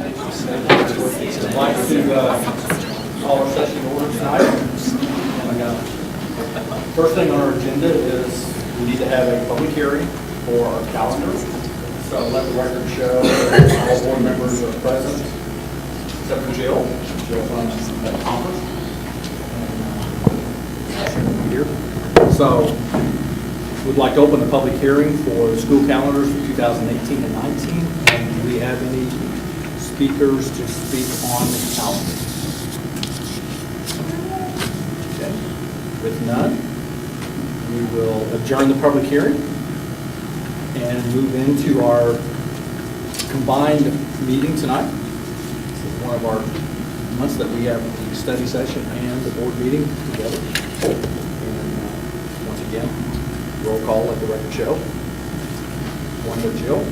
I'd like to call our session to order tonight. First thing on our agenda is we need to have a public hearing for our calendar. So let the record show that all board members are present, except for Jill. Jill's on that conference. Here. So we'd like to open the public hearing for the school calendars for 2018 and 19. And do we have any speakers to speak on the calendar? Okay. With none, we will adjourn the public hearing and move into our combined meeting tonight. This is one of our months that we have the study session and the board meeting together. And once again, roll call, let the record show. One for Jill.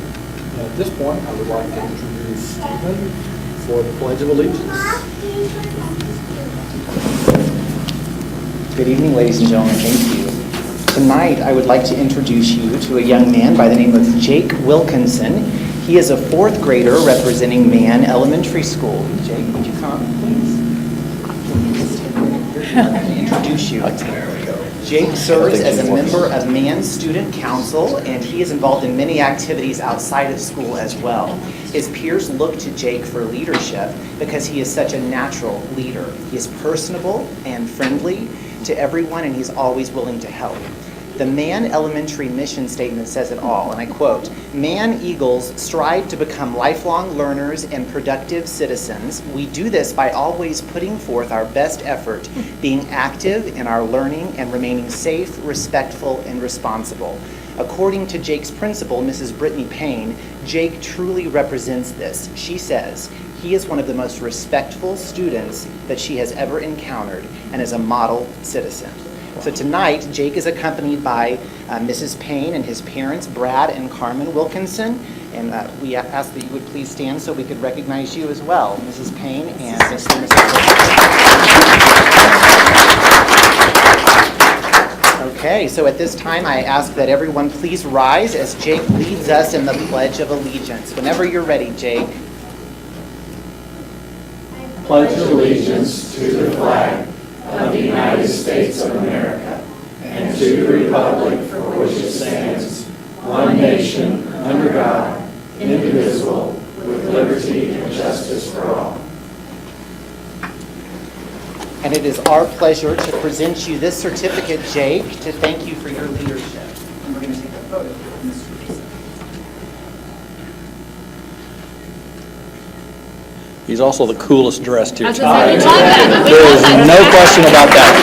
And at this point, I would like to introduce Stephen for the Pledge of Allegiance. Good evening, ladies and gentlemen. Thank you. Tonight, I would like to introduce you to a young man by the name of Jake Wilkinson. He is a fourth grader representing Mann Elementary School. Jake, would you come, please? I'm going to introduce you. Jake serves as a member of Mann Student Council, and he is involved in many activities outside of school as well. His peers look to Jake for leadership because he is such a natural leader. He is personable and friendly to everyone, and he's always willing to help. The Mann Elementary mission statement says it all, and I quote, "Mann Eagles strive to become lifelong learners and productive citizens. We do this by always putting forth our best effort, being active in our learning and remaining safe, respectful, and responsible." According to Jake's principal, Mrs. Brittany Payne, Jake truly represents this. She says, he is one of the most respectful students that she has ever encountered and is a model citizen. So tonight, Jake is accompanied by Mrs. Payne and his parents, Brad and Carmen Wilkinson. And we ask that you would please stand so we could recognize you as well, Mrs. Payne and Mr. and Mrs. Wilkinson. Okay, so at this time, I ask that everyone please rise as Jake leads us in the Pledge of Allegiance. Whenever you're ready, Jake. Pledge allegiance to the flag of the United States of America and to the republic for which it stands, one nation, under God, indivisible, with liberty and justice for all. And it is our pleasure to present you this certificate, Jake, to thank you for your leadership. And we're going to take a photo here with Mr. Reese. He's also the coolest dressed here. There is no question about that.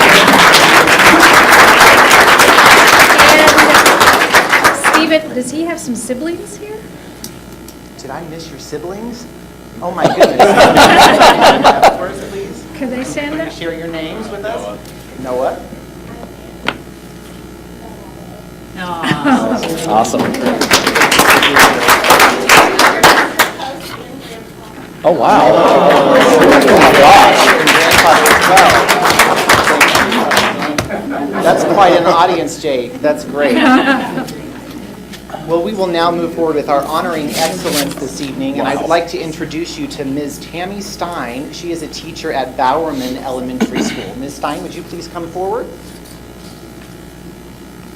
And Stephen, does he have some siblings here? Did I miss your siblings? Oh my goodness. First, please. Can they stand Can up? you share your names with us? Noah. Awesome. Oh, wow. Oh, my gosh. That's quite an audience, Jake. That's great. Well, we will now move forward with our honoring excellence this evening, and I'd like to introduce you to Ms. Tammy Stein. She is a teacher at Bowerman Elementary School. Ms. Stein, would you please come forward?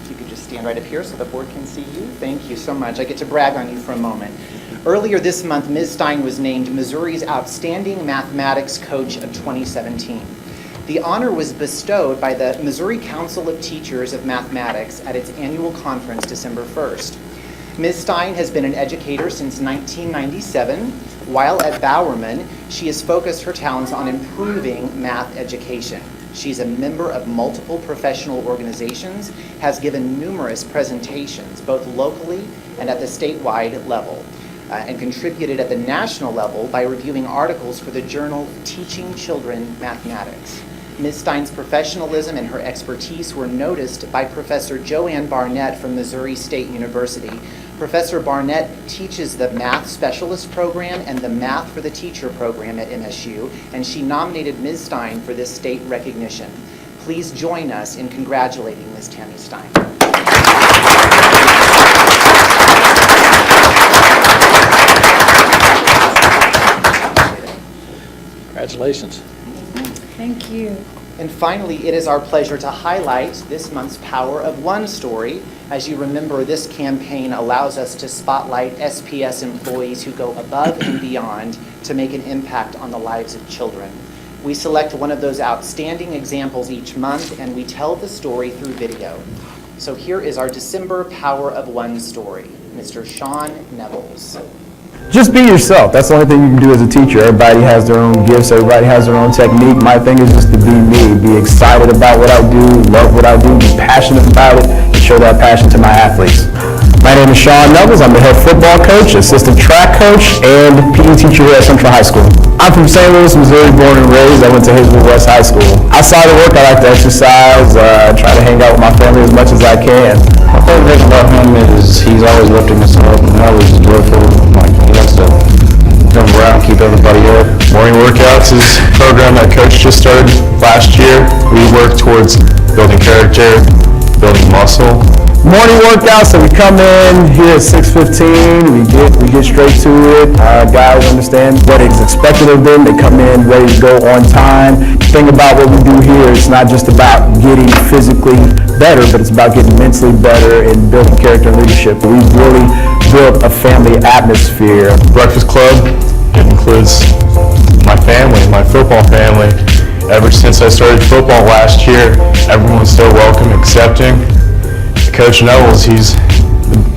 If you could just stand right up here so the board can see you. Thank you so much. I get to brag on you for a moment. Earlier this month, Ms. Stein was named Missouri's Outstanding Mathematics Coach of 2017. The honor was bestowed by the Missouri Council of Teachers of Mathematics at its annual conference December 1st. Ms. Stein has been an educator since 1997. While at Bowerman, she has focused her talents on improving math education. She's a member of multiple professional organizations, has given numerous presentations, both locally and at the statewide level, and contributed at the national level by reviewing articles for the journal Teaching Children Mathematics. Ms. Stein's professionalism and her expertise were noticed by Professor Joanne Barnett from Missouri State University. Professor Barnett teaches the Math Specialist Program and the Math for the Teacher program at MSU, and she nominated Ms. Stein for this state recognition. Please join us in congratulating Ms. Tammy Stein. Congratulations. Thank you. And finally, it is our pleasure to highlight this month's Power of One story. As you remember, this campaign allows us to spotlight SPS employees who go above and beyond to make an impact on the lives of children. We select one of those outstanding examples each month, and we tell the story through video. So here is our December Power of One story, Mr. Sean Nevels. Just be yourself. That's the only thing you can do as a teacher. Everybody has their own gifts. Everybody has their own technique. My thing is just to be me. Be excited about what I do, love what I do, be passionate about it, and show that passion to my athletes. My name is Sean Nevels. I'm the head football coach, assistant track coach, and PE teacher here at Central High School. I'm from St. Louis, Missouri, born and raised. I went to Hazelwood West High School. Outside of work, I like to exercise, try to hang out with my family as much as I can. My favorite thing about him is he's always lifting us up and always joyful. Like, he likes to jump around, keep everybody up. Morning workouts is a program that Coach just started last year. We work towards building character, building muscle. Morning workouts, so we come in here at 6:15, we get straight to it. Guys understand what is expected of them. They come in ready to go on time. The thing about what we do here, it's not just about getting physically better, but it's about getting mentally better and building character and leadership. We've really built a family atmosphere. Breakfast Club, it includes my family, my football family. Ever since I started football last year, everyone's so welcome, accepting. Coach Nevels, he's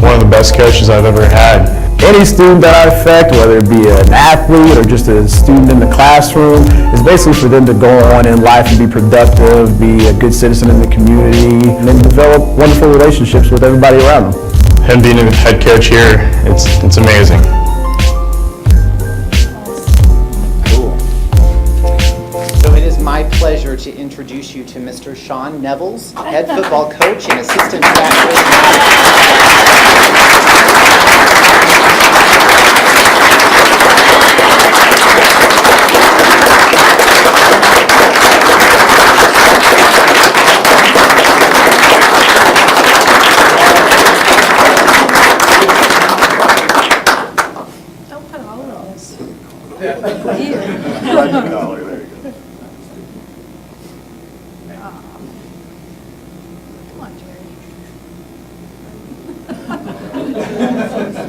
one of the best coaches I've ever had. Any student that I affect, whether it be an athlete or just a student in the classroom, is basically for them to go on in life and be productive, be a good citizen in the community, and then develop wonderful relationships with everybody around them. Him being a head coach here, it's amazing. So it is my pleasure to introduce you to Mr. Sean Nevels, head football coach and assistant track coach. Don't put all of this. Come on, Jerry.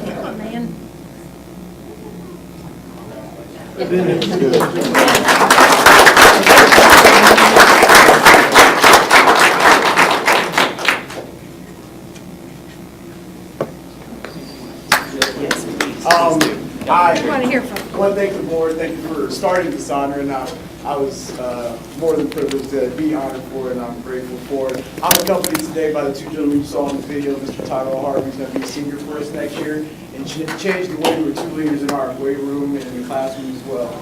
Come on, man. I want to hear from you. want to thank the board. Thank you for starting this honor, and I was more than privileged to be honored for it, and I'm grateful for it. I'm accompanied today by the two gentlemen you saw in the video. Mr. Tyler Harvey is going to be a senior for us next year, and change the way we're two leaders in our weight room and in the classroom as well.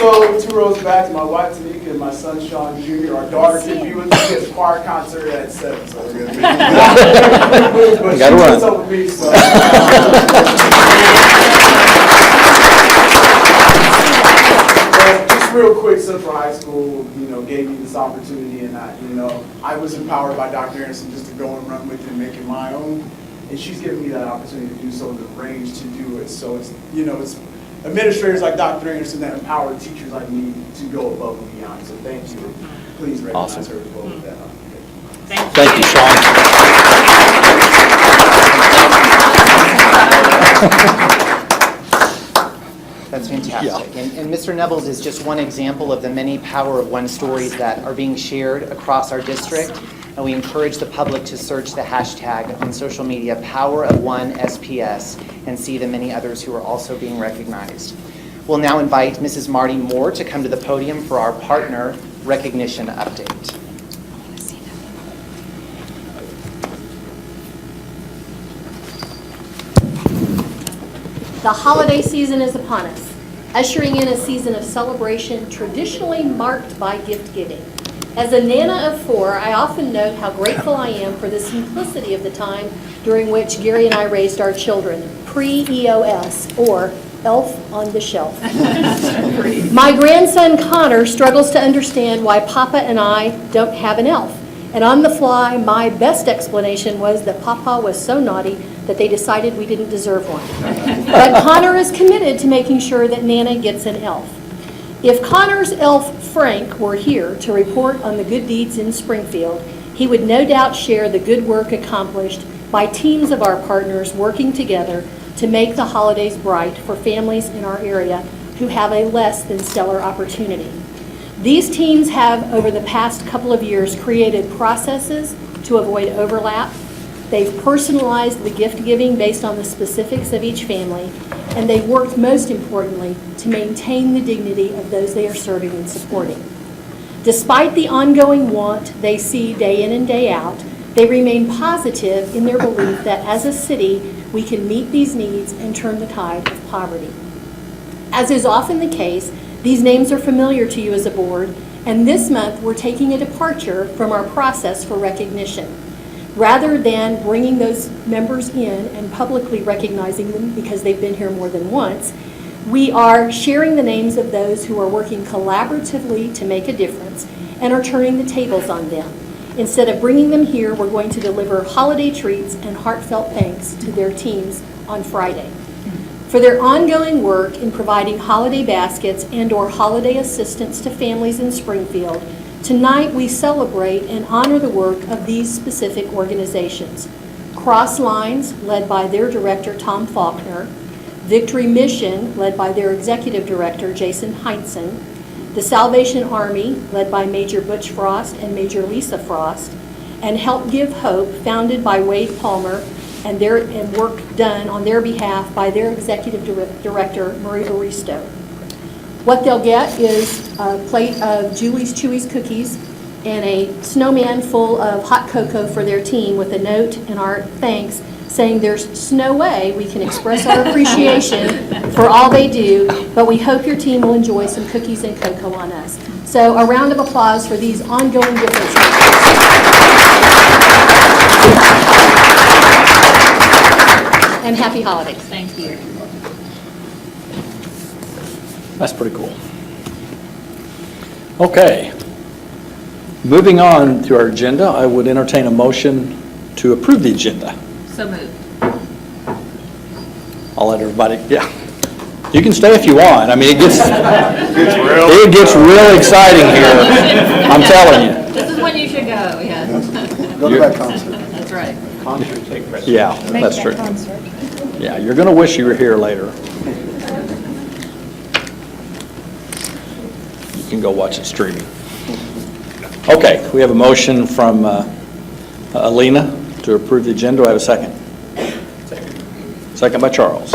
Also, 2 rows back, my wife Tanika and my son Sean Jr. Our daughter can be with us at the choir concert at 7, so we're gonna be. But she was up with me, so. Just real quick, Central High School, gave me this opportunity, and I was empowered by Dr. Anderson just to go and run with it and make it my own. And she's given me that opportunity to do so, the range to do it. So it's administrators like Dr. Anderson that empower teachers like me to go above and beyond. So thank you. Please recognize her as well with that. Thank you, Sean. That's fantastic. And Mr. Nevels is just one example of the many Power of One stories that are being shared across our district. And we encourage the public to search the hashtag on social media, Power of One SPS, and see the many others who are also being recognized. We'll now invite Mrs. Marty Moore to come to the podium for our partner recognition update. The holiday season is upon us, ushering in a season of celebration traditionally marked by gift giving. As a Nana of 4, I often note how grateful I am for the simplicity of the time during which Gary and I raised our children, pre-EOS, or Elf on the Shelf. My grandson Connor struggles to understand why Papa and I don't have an elf. And on the fly, my best explanation was that Papa was so naughty that they decided we didn't deserve one. But Connor is committed to making sure that Nana gets an elf. If Connor's elf, Frank, were here to report on the good deeds in Springfield, he would no doubt share the good work accomplished by teams of our partners working together to make the holidays bright for families in our area who have a less than stellar opportunity. These teams have, over the past couple of years, created processes to avoid overlap. They've personalized the gift giving based on the specifics of each family, and they've worked, most importantly, to maintain the dignity of those they are serving and supporting. Despite the ongoing want they see day in and day out, they remain positive in their belief that as a city, we can meet these needs and turn the tide of poverty. As is often the case, these names are familiar to you as a board, and this month we're taking a departure from our process for recognition. Rather than bringing those members in and publicly recognizing them because they've been here more than once, we are sharing the names of those who are working collaboratively to make a difference and are turning the tables on them. Instead of bringing them here, we're going to deliver holiday treats and heartfelt thanks to their teams on Friday. For their ongoing work in providing holiday baskets and/or holiday assistance to families in Springfield, tonight we celebrate and honor the work of these specific organizations. Cross Lines, led by their director, Tom Faulkner. Victory Mission, led by their executive director, Jason Heintzen. The Salvation Army, led by Major Butch Frost and Major Lisa Frost. And Help Give Hope, founded by Wade Palmer, and work done on their behalf by their executive director, Marie Baristo. What they'll get is a plate of Julie's Chewy's cookies and a snowman full of hot cocoa for their team with a note and our thanks saying there's no way we can express our appreciation for all they do, but we hope your team will enjoy some cookies and cocoa on us. So a round of applause for these ongoing differences. And happy holidays. Thank you. That's pretty cool. Okay. Moving on to our agenda, I would entertain a motion to approve the agenda. So moved. I'll let everybody, yeah. You can stay if you want. I mean, it gets real exciting here. I'm telling you. This is when you should go, yes. Go to that concert. That's right. Yeah, that's true. Yeah, you're going to wish you were here later. You can go watch it streaming. Okay, we have a motion from Alina to approve the agenda. Do I have a second? Second by Charles.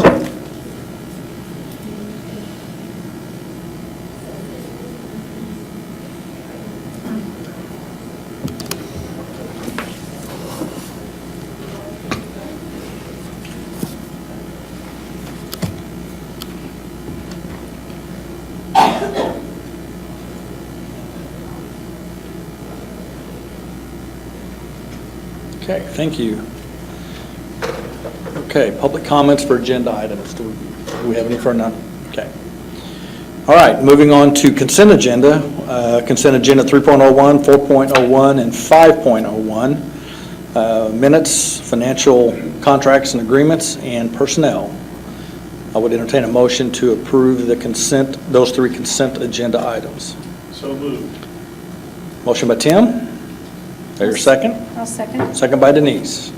Okay, thank you. Okay, public comments for agenda items. Do we have any for none? Okay. All right, moving on to consent agenda. Consent agenda 3.01, 4.01, and 5.01. Minutes, financial contracts and agreements, and personnel. I would entertain a motion to approve the consent, those three consent agenda items. So moved. Motion by Tim. There's your second. I'll second. Second by Denise.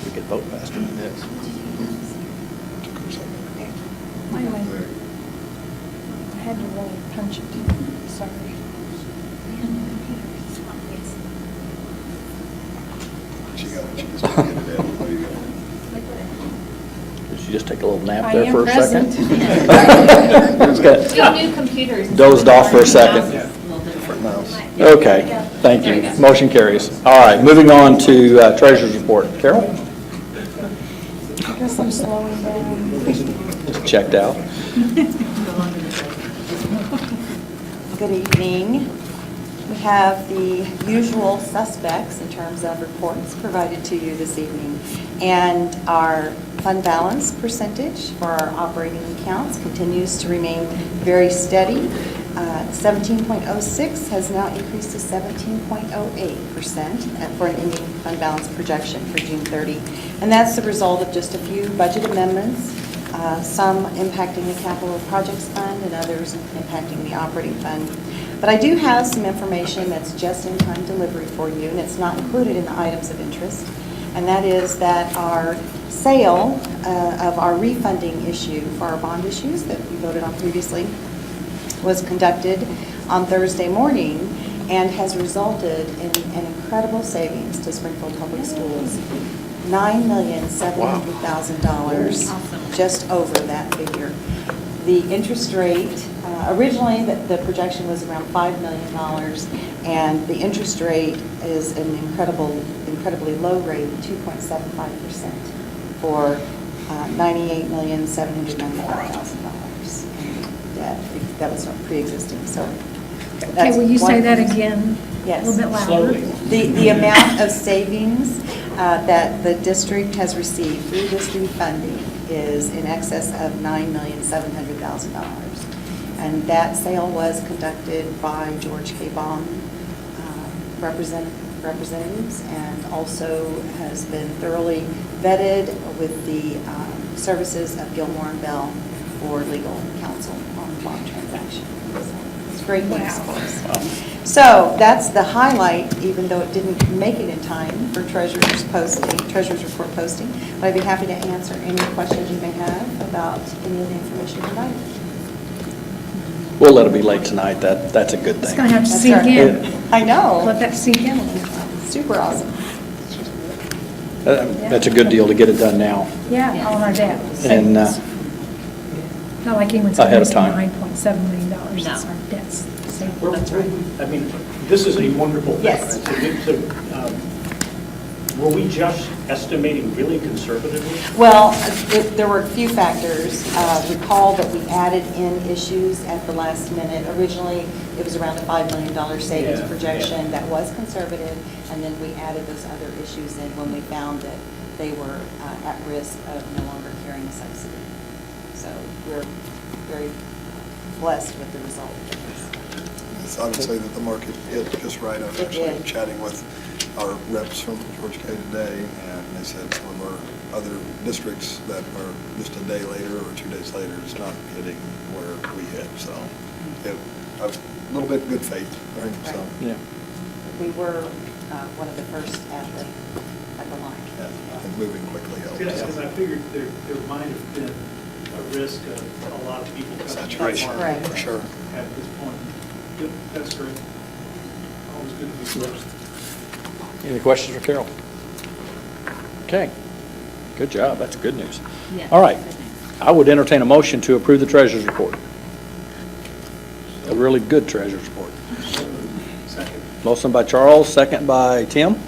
We could vote faster than this. I had to really punch it. Sorry. Did you just take a little nap I there am for a second? present. Just got Two new computers. dozed off for a second. Mouse is a little different. Okay. Thank There you. you go. Motion carries. All right, moving on to treasurer's report. Carol? I guess I'm slowing down. Checked out. Good evening. We have the usual suspects in terms of reports provided to you this evening. And our fund balance percentage for our operating accounts continues to remain very steady. 17.06 has now increased to 17.08% for an ending fund balance projection for June 30. And that's the result of just a few budget amendments, some impacting the capital projects fund and others impacting the operating fund. But I do have some information that's just-in-time delivery for you, and it's not included in the items of interest. And that is that our sale of our refunding issue for our bond issues that we voted on previously was conducted on Thursday morning and has resulted in an incredible savings to Springfield Public Schools. $9,700,000, just over that figure. The interest rate, originally the projection was around $5 million, and the interest rate is an incredibly low rate of 2.75% for $98,795,000 debt. That was pre-existing, so. Okay, will you say that again? Yes. A little bit louder. The amount of savings that the district has received through this refunding is in excess of $9,700,000. And that sale was conducted by George K. Baum representatives, and also has been thoroughly vetted with the services of Gilmore and Bell for legal counsel on the bond transaction. So it's great news for us. So that's the highlight, even though it didn't make it in time for treasurer's report posting. But I'd be happy to answer any questions you may have about any of the information provided. We'll let it be late tonight. That's a good It's thing. going to have to That's sink right. in. I know. Let that sink in. Super awesome. That's a good deal to get it done now. Yeah, on our debt. And Not like anyone's ahead of going to time. waste $9.7 million. It's our debts. That's right. I mean, this is a wonderful thing. Yes. Were we just estimating really conservatively? Well, there were a few factors. Recall that we added in issues at the last minute. Originally, it was around a $5 million savings projection. That was conservative, and then we added those other issues in when we found that they were at risk of no longer carrying a subsidy. So we're very blessed with the result of this. I would say that the market hit just right. I was actually chatting with our reps from George K today, and they said some of our other districts that are just a day later or 2 days later is not hitting where we hit. So a little bit good faith, right? So Yeah. We were one of the first at the line. yeah, I think moving quickly helps. Yes, because I figured there might have been a risk of a lot of people coming to the Saturation, market for sure. at this point. Yep, that's great. Always good to be first. Any questions for Carol? Okay. Good job. That's good news. Yeah. All right. I would entertain a motion to approve the treasurer's report. A really good treasurer's report. Second. Motion by Charles, second by Tim.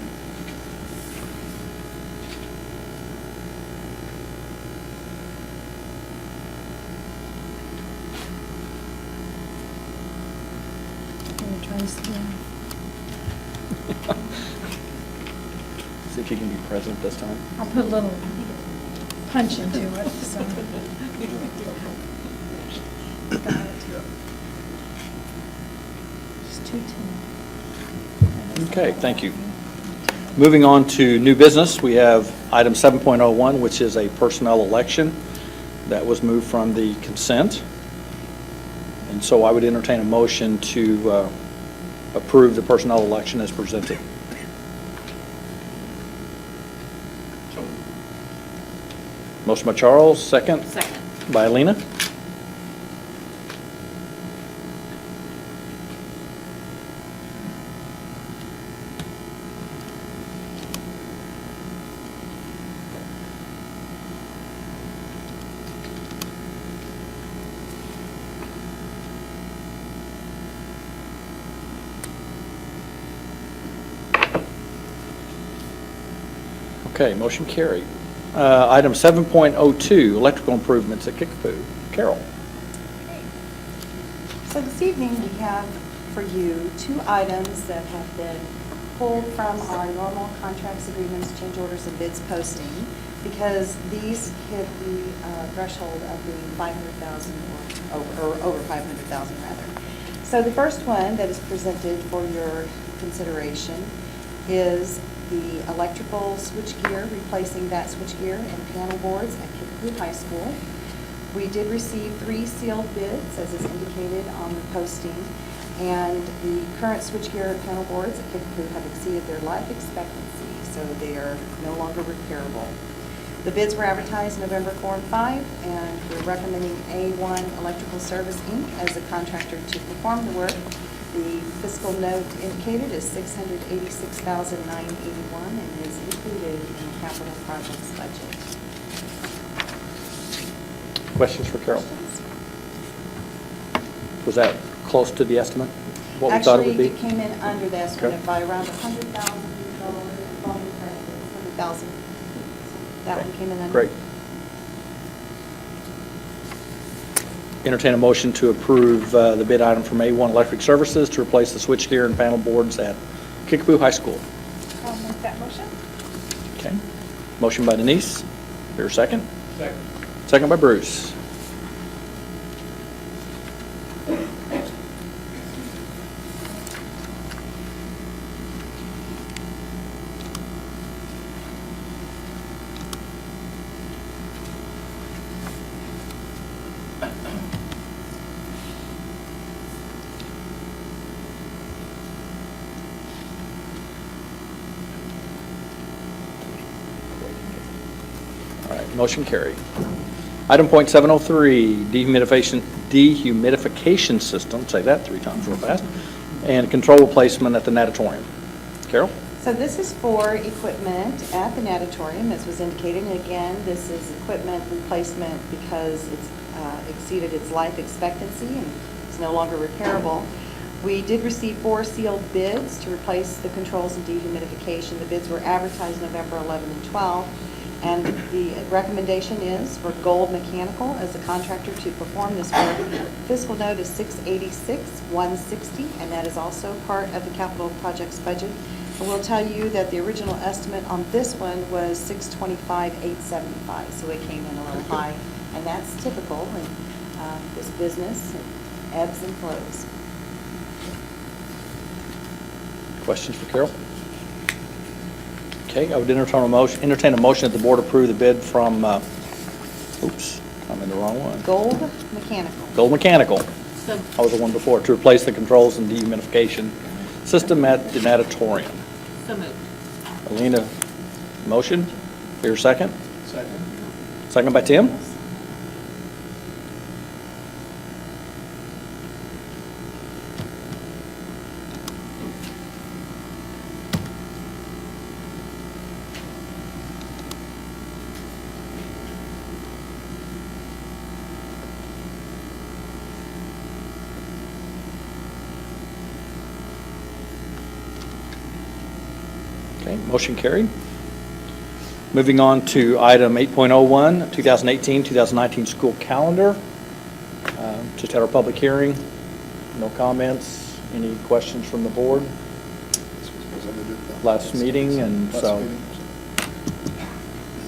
See if you can be present this time. I'll put a little punch into it, so. Got it. Just 210. Okay, thank you. Moving on to new business, we have item 7.01, which is a personnel election that was moved from the consent. And so I would entertain a motion to approve the personnel election as presented. Motion by Charles, second. Second. By Alina. Okay, motion carried. Item 7.02, electrical improvements at Kickapoo. Carol? So this evening, we have for you 2 items that have been pulled from our normal contracts, agreements, change orders, and bids posting, because these hit the threshold of being 500,000 or over 500,000 rather. So the first one that is presented for your consideration is the electrical switchgear, replacing that switchgear and panel boards at Kickapoo High School. We did receive 3 sealed bids, as is indicated on the posting, and the current switchgear and panel boards at Kickapoo have exceeded their life expectancy, so they are no longer repairable. The bids were advertised November 4 and 5, and we're recommending A1 Electrical Service, Inc. as the contractor to perform the work. The fiscal note indicated is $686,981 and is included in the capital projects budget. Questions for Carol? Was that close to the estimate? What we thought it would be? Actually, it came in under the estimate Okay. by around $100,000. That one came in under. Great. Entertain a motion to approve the bid item from A1 Electric Services to replace the switchgear and panel boards at Kickapoo High School. I'll make that motion. Okay. Motion by Denise. Here a second? Second. Second by Bruce. All right, motion carried. Item .703, dehumidification system, say that 3 times real fast, and control replacement at the natatorium. Carol? So this is for equipment at the natatorium, as was indicated. And again, this is equipment replacement because it's exceeded its life expectancy and is no longer repairable. We did receive 4 sealed bids to replace the controls and dehumidification. The bids were advertised November 11 and 12. And the recommendation is for Gold Mechanical as the contractor to perform this work. Fiscal note is $686,160, and that is also part of the capital projects budget. I will tell you that the original estimate on this one was $625,875, so it came in a little high, and that's typical in this business. It ebbs and flows. Questions for Carol? Okay, I would entertain a motion that the board approve the bid from, oops, I'm in the wrong one. Gold Mechanical. Gold Mechanical. I was the one before, to replace the controls and dehumidification system at the natatorium. So moved. Alina, motion. Here, second. Second. Second by Tim. Okay, motion carried. Moving on to item 8.01, 2018-2019 school calendar. Just had our public hearing. No comments. Any questions from the board? This was presented at the Last meeting, and last so, meeting.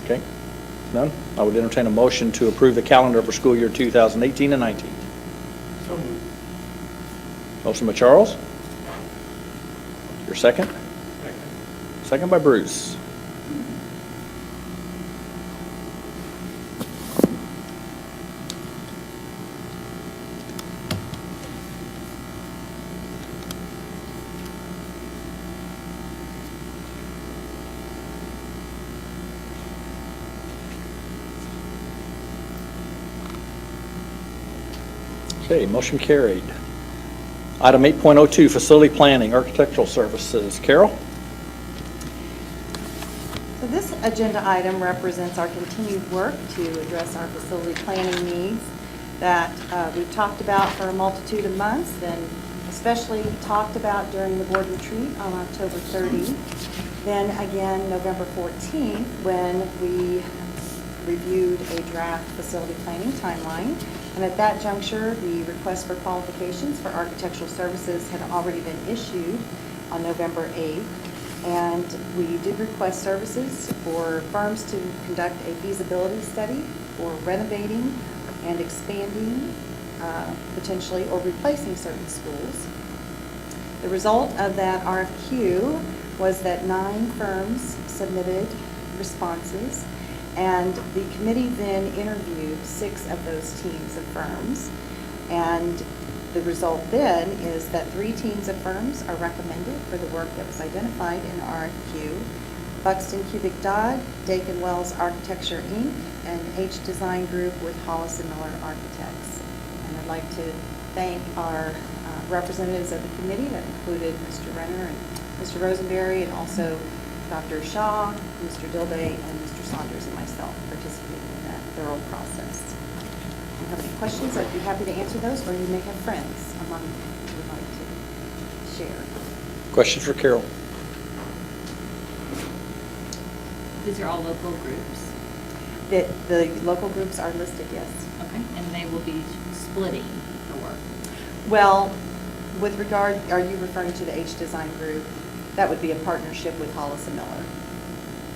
okay, none? I would entertain a motion to approve the calendar for school year 2018 and 19. So moved. Motion by Charles. Your second? Second. Second by Bruce. Okay, motion carried. Item 8.02, facility planning, architectural services. Carol? So this agenda item represents our continued work to address our facility planning needs that we've talked about for a multitude of months, and especially talked about during the board retreat on October 30. Then again, November 14th, when we reviewed a draft facility planning timeline. And at that juncture, the request for qualifications for architectural services had already been issued on November 8th. And we did request services for firms to conduct a feasibility study for renovating and expanding, potentially, or replacing certain schools. The result of that RFQ was that 9 firms submitted responses, and the committee then interviewed 6 of those teams of firms. And the result then is that 3 teams of firms are recommended for the work that was identified in the RFQ. Buxton Cubic Dodd, Dakin Wells Architecture, Inc., and H Design Group with Hollis and Miller Architects. And I'd like to thank our representatives of the committee that included Mr. Renner and Mr. Rosenberry, and also Dr. Shaw, Mr. Dilday, and Mr. Saunders and myself participating in that thorough process. If you have any questions, I'd be happy to answer those, or you may have friends among who would like to share. Questions for Carol? These are all local groups. The local groups are listed, yes. Okay. And they will be splitting the work. Well, with regard, are you referring to the H Design Group? That would be a partnership with Hollis and Miller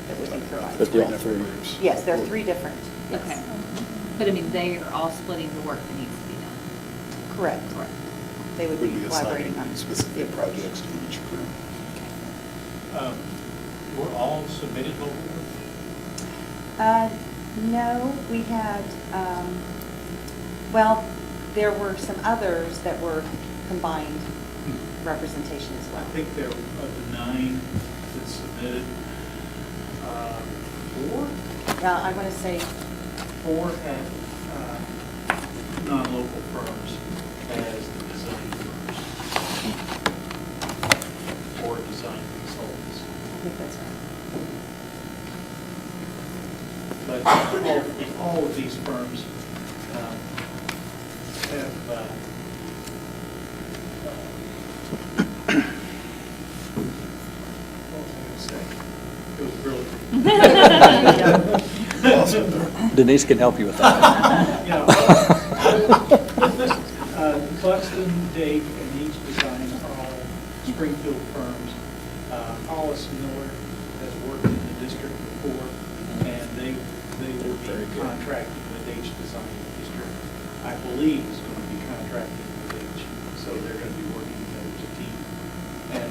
that would be provided. But the all 3 groups? Yes, there are 3 different. Yes. Okay. But I mean, they are all splitting the work that needs to be done. Correct. Correct. They would We'd be be collaborating assigning on specific projects to each group. Were all submitted locally? No, we had, well, there were some others that were combined representation as I well. think there, of the 9 that submitted, 4? I want to say 4 had non-local firms as the design firms, or design consultants. I think that's right. But all of these firms have what was I going to say? It was really Denise can help you with that. Buxton, Dake, and Each Design are all Springfield firms. Hollis Miller has worked in the district before, and they will be contracting with H Design District. I believe is going to be contracting with H, so they're going to be working together as a team. And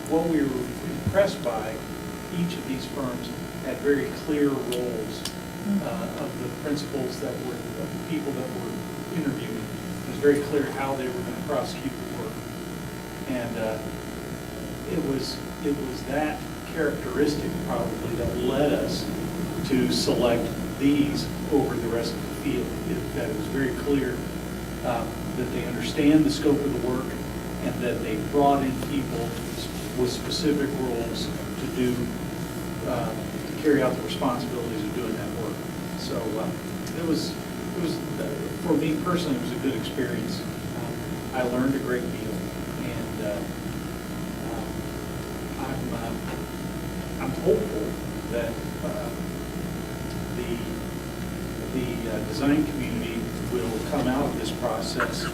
what we were impressed by, each of these firms had very clear roles of the principals that were, of the people that were interviewing. It was very clear how they were going to prosecute the work. And it was that characteristic probably that led us to select these over the rest of the field. That it was very clear that they understand the scope of the work and that they brought in people with specific roles to do, to carry out the responsibilities of doing that work. So it was for me personally, it was a good experience. I learned a great deal, and I'm hopeful that the design community will come out of this process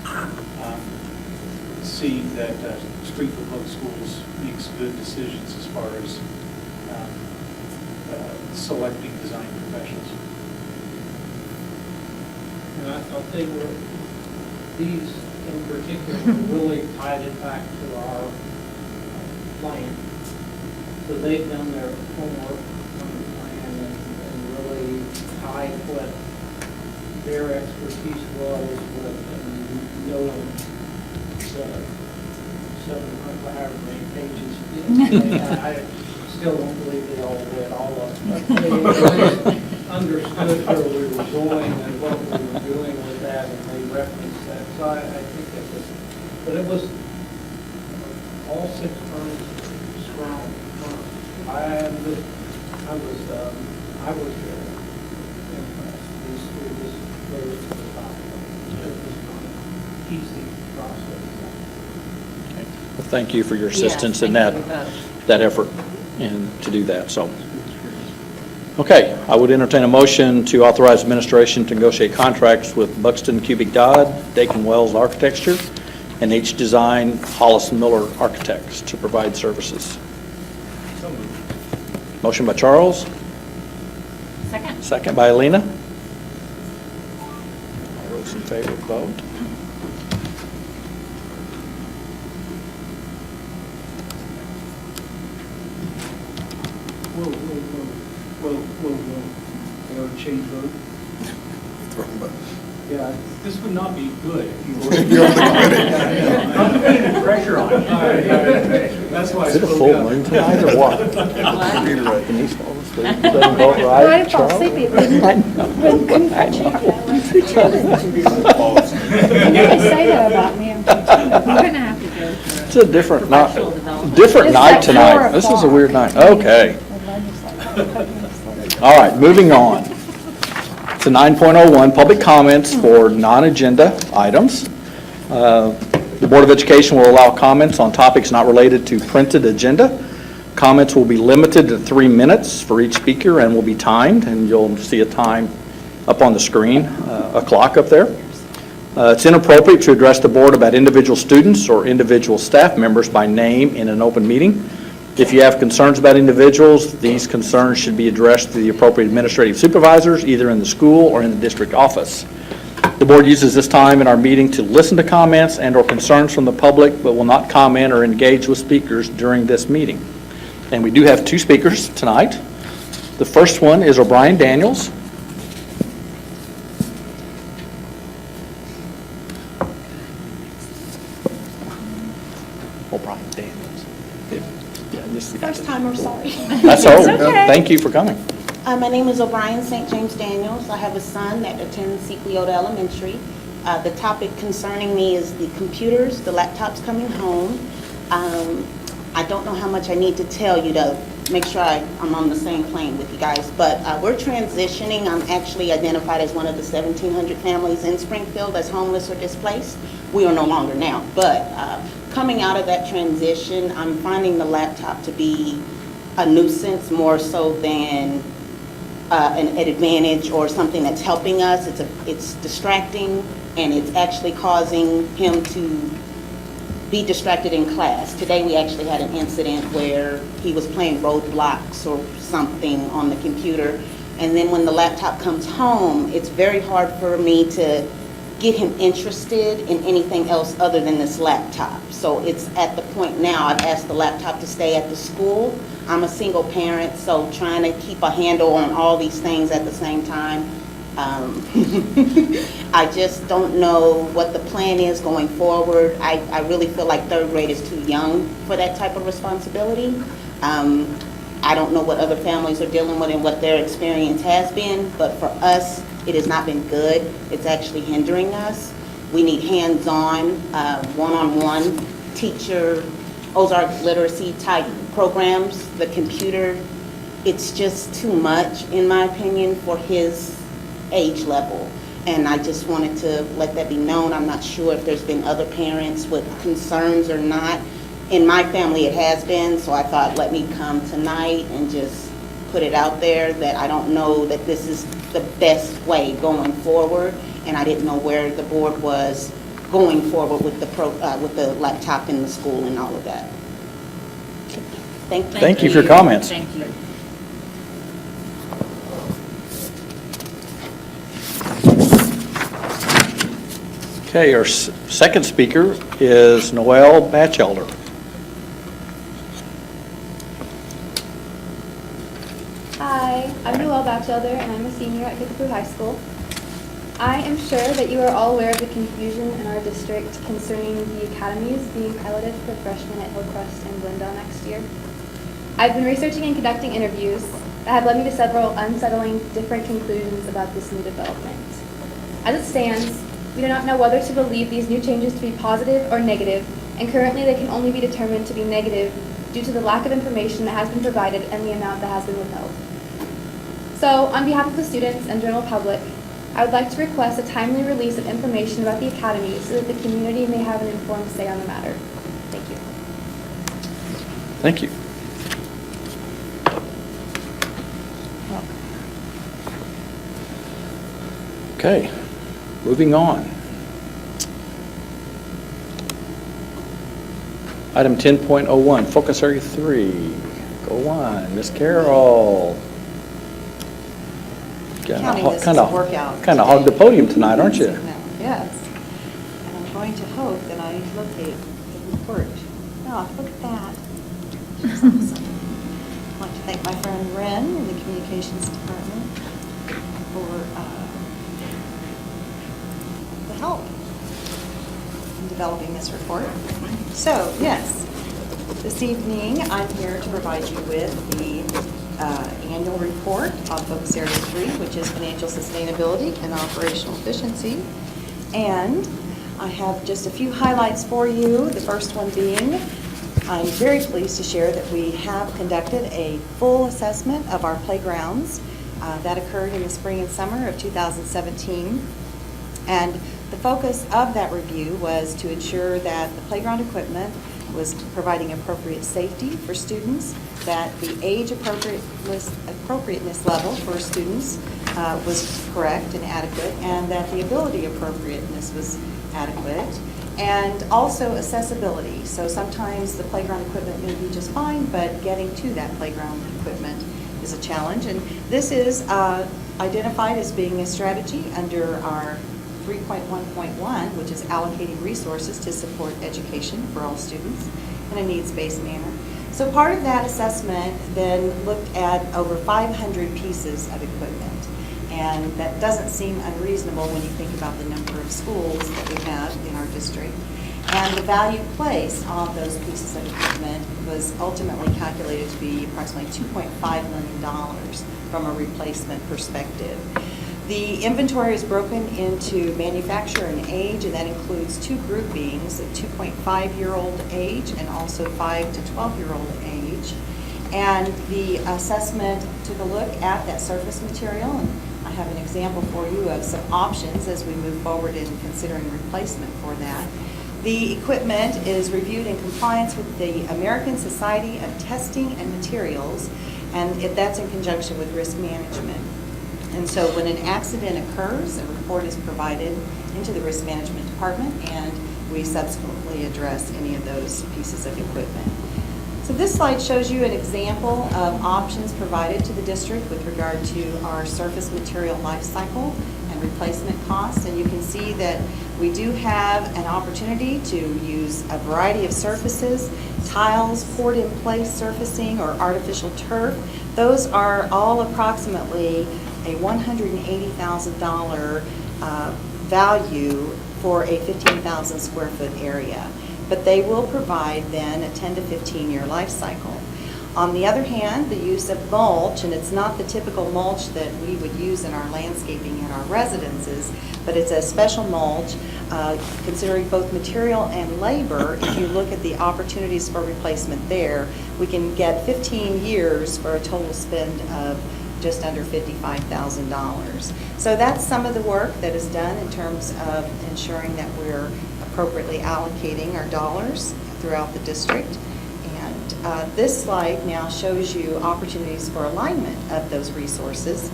seeing that Springfield Public Schools makes good decisions as far as selecting design professionals. And I thought they were, these in particular, really tied it back to our plan. So they've done their homework on the plan and really tied what their expertise was with knowing the 700, however many pages. I still don't believe they all read all of it, but they at least understood where we were going and what we were doing with that, and they referenced that. So I think it was, but it was all 6 firms, strong firms. I was very impressed. These 3 just rose to the top. It was not an easy process. Well, thank you for your assistance in Yes, that, thank you both. that effort. and to do that, so. Okay, I would entertain a motion to authorize administration to negotiate contracts with Buxton Cubic Dodd, Dakin Wells Architecture, and H Design Hollis Miller Architects to provide services. Motion by Charles. Second. Second by Alina. All those in favor, vote. Whoa. I ought to change vote. Yeah, this would not be good if you were. You're on the committee. I'm putting pressure on. That's why I Is it a spoke full up. moon tonight or what? Can he fall asleep? Doesn't vote right, Charles? I Never say that about me. I'm gonna have to go for It's a different night, professional development. different It's night like tonight. 4 This is a o'clock. weird night. Okay. All right, moving on to 9.01, public comments for non-agenda items. The Board of Education will allow comments on topics not related to printed agenda. Comments will be limited to 3 minutes for each speaker and will be timed, and you'll see a time up on the screen, a clock up there. It's inappropriate to address the board about individual students or individual staff members by name in an open meeting. If you have concerns about individuals, these concerns should be addressed to the appropriate administrative supervisors, either in the school or in the district office. The board uses this time in our meeting to listen to comments and/or concerns from the public, but will not comment or engage with speakers during this meeting. And we do have 2 speakers tonight. The first one is O'Brien Daniels. O'Brien Daniels. First timer, sorry. That's all. It's okay. Thank you for coming. My name is O'Brien St. James Daniels. I have a son that attends Cleota Elementary. The topic concerning me is the computers, the laptops coming home. I don't know how much I need to tell you to make sure I'm on the same plane with you guys, but we're transitioning. I'm actually identified as one of the 1,700 families in Springfield that's homeless or displaced. We are no longer now, but coming out of that transition, I'm finding the laptop to be a nuisance more so than an advantage or something that's helping us. It's distracting, and it's actually causing him to be distracted in class. Today we actually had an incident where he was playing roadblocks or something on the computer, and then when the laptop comes home, it's very hard for me to get him interested in anything else other than this laptop. So it's at the point now, I've asked the laptop to stay at the school. I'm a single parent, so trying to keep a handle on all these things at the same time. I just don't know what the plan is going forward. I really feel like 3rd grade is too young for that type of responsibility. I don't know what other families are dealing with and what their experience has been, but for us, it has not been good. It's actually hindering us. We need hands-on, one-on-one teacher, Ozark literacy type programs. The computer, it's just too much, in my opinion, for his age level. And I just wanted to let that be known. I'm not sure if there's been other parents with concerns or not. In my family, it has been, so I thought, let me come tonight and just put it out there that I don't know that this is the best way going forward, and I didn't know where the board was going forward with the laptop in the school and all of that. Thank you. Thank you for your comments. Thank you. Okay, our second speaker is Noelle Batchelder. Hi, I'm Noelle Batchelder, and I'm a senior at Kickapoo High School. I am sure that you are all aware of the confusion in our district concerning the academies being piloted for freshmen at Hillcrest and Glendale next year. I've been researching and conducting interviews that have led me to several unsettling different conclusions about this new development. As it stands, we do not know whether to believe these new changes to be positive or negative, and currently they can only be determined to be negative due to the lack of information that has been provided and the amount that has been withheld. So, on behalf of the students and general public, I would like to request a timely release of information about the academy so that the community may have an informed say on the matter. Thank you. Thank you. Okay, moving on. Item 10.01, Focus Area 3. Go on, Ms. Carroll. Counting this as a workout Kind of hog the podium tonight, aren't you? Yes. And I'm going to hope that I locate the report. Oh, look at that. She's awesome. I'd like to thank my friend Ren in the Communications Department for the help in developing this report. So, yes, this evening I'm here to provide you with the annual report on Focus Area 3, which is financial sustainability and operational efficiency. And I have just a few highlights for you. The first one being, I'm very pleased to share that we have conducted a full assessment of our playgrounds. That occurred in the spring and summer of 2017. And the focus of that review was to ensure that the playground equipment was providing appropriate safety for students, that the age appropriateness level for students was correct and adequate, and that the ability appropriateness was adequate, and also accessibility. So sometimes the playground equipment may be just fine, but getting to that playground equipment is a challenge. And this is identified as being a strategy under our 3.1.1, which is allocating resources to support education for all students in a needs-based manner. So part of that assessment then looked at over 500 pieces of equipment. And that doesn't seem unreasonable when you think about the number of schools that we have in our district. And the value placed on those pieces of equipment was ultimately calculated to be approximately $2.5 million from a replacement perspective. The inventory is broken into manufacturer and age, and that includes two groupings of 2.5-year-old age and also 5 to 12-year-old age. And the assessment took a look at that surface material, and I have an example for you of some options as we move forward in considering replacement for that. The equipment is reviewed in compliance with the American Society of Testing and Materials, and that's in conjunction with risk management. And so when an accident occurs, a report is provided into the risk management department, and we subsequently address any of those pieces of equipment. So this slide shows you an example of options provided to the district with regard to our surface material life cycle and replacement costs. And you can see that we do have an opportunity to use a variety of surfaces, tiles, poured-in-place surfacing, or artificial turf. Those are all approximately a $180,000 value for a 15,000 square foot area. But they will provide then a 10 to 15 year life cycle. On the other hand, the use of mulch, and it's not the typical mulch that we would use in our landscaping in our residences, but it's a special mulch, considering both material and labor. If you look at the opportunities for replacement there, we can get 15 years for a total spend of just under $55,000. So that's some of the work that is done in terms of ensuring that we're appropriately allocating our dollars throughout the district. And this slide now shows you opportunities for alignment of those resources.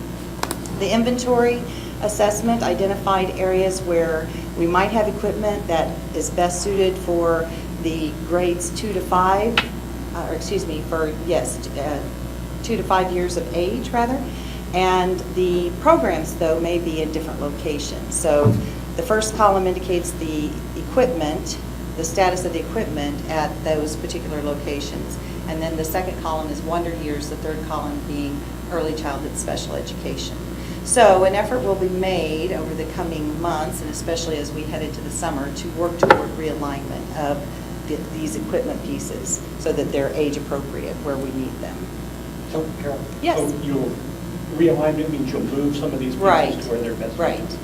The inventory assessment identified areas where we might have equipment that is best suited for the grades 2 to 5, 2 to 5 years of age, rather. And the programs, though, may be in different locations. So the first column indicates the equipment, the status of the equipment at those particular locations. And then the second column is wonder years, the third column being early childhood special education. So an effort will be made over the coming months, and especially as we head into the summer, to work toward realignment of these equipment pieces so that they're age appropriate where we need them. So, Carol? Yes. So you'll, realignment means you'll move some of these pieces Right. to where they're best. Right.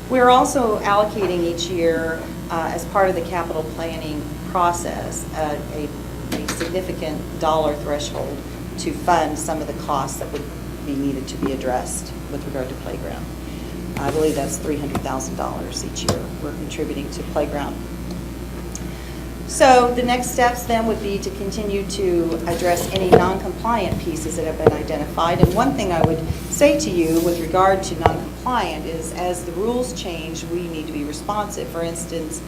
We're also allocating each year, as part of the capital planning process, a significant dollar threshold to fund some of the costs that would be needed to be addressed with regard to playground. I believe that's $300,000 each year we're contributing to playground. So the next steps then would be to continue to address any non-compliant pieces that have been identified. And one thing I would say to you with regard to non-compliant client is as the rules change, we need to be responsive. For instance,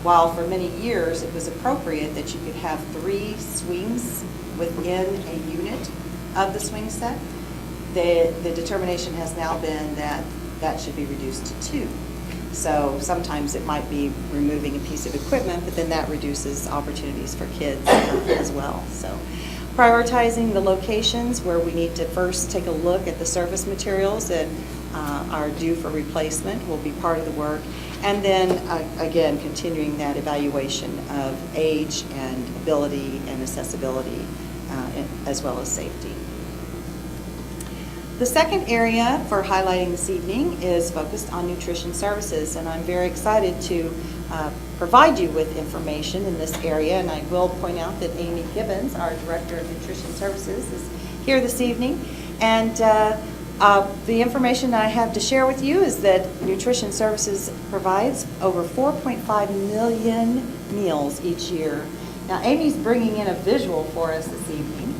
while for many years it was appropriate that you could have 3 swings within a unit of the swing set, the determination has now been that that should be reduced to 2. So sometimes it might be removing a piece of equipment, but then that reduces opportunities for kids as well. So prioritizing the locations where we need to first take a look at the surface materials that are due for replacement will be part of the work. And then, again, continuing that evaluation of age and ability and accessibility, as well as safety. The second area for highlighting this evening is focused on nutrition services, and I'm very excited to provide you with information in this area. And I will point out that Amy Gibbons, our Director of Nutrition Services, is here this evening. And the information I have to share with you is that Nutrition Services provides over 4.5 million meals each year. Now, Amy's bringing in a visual for us this evening.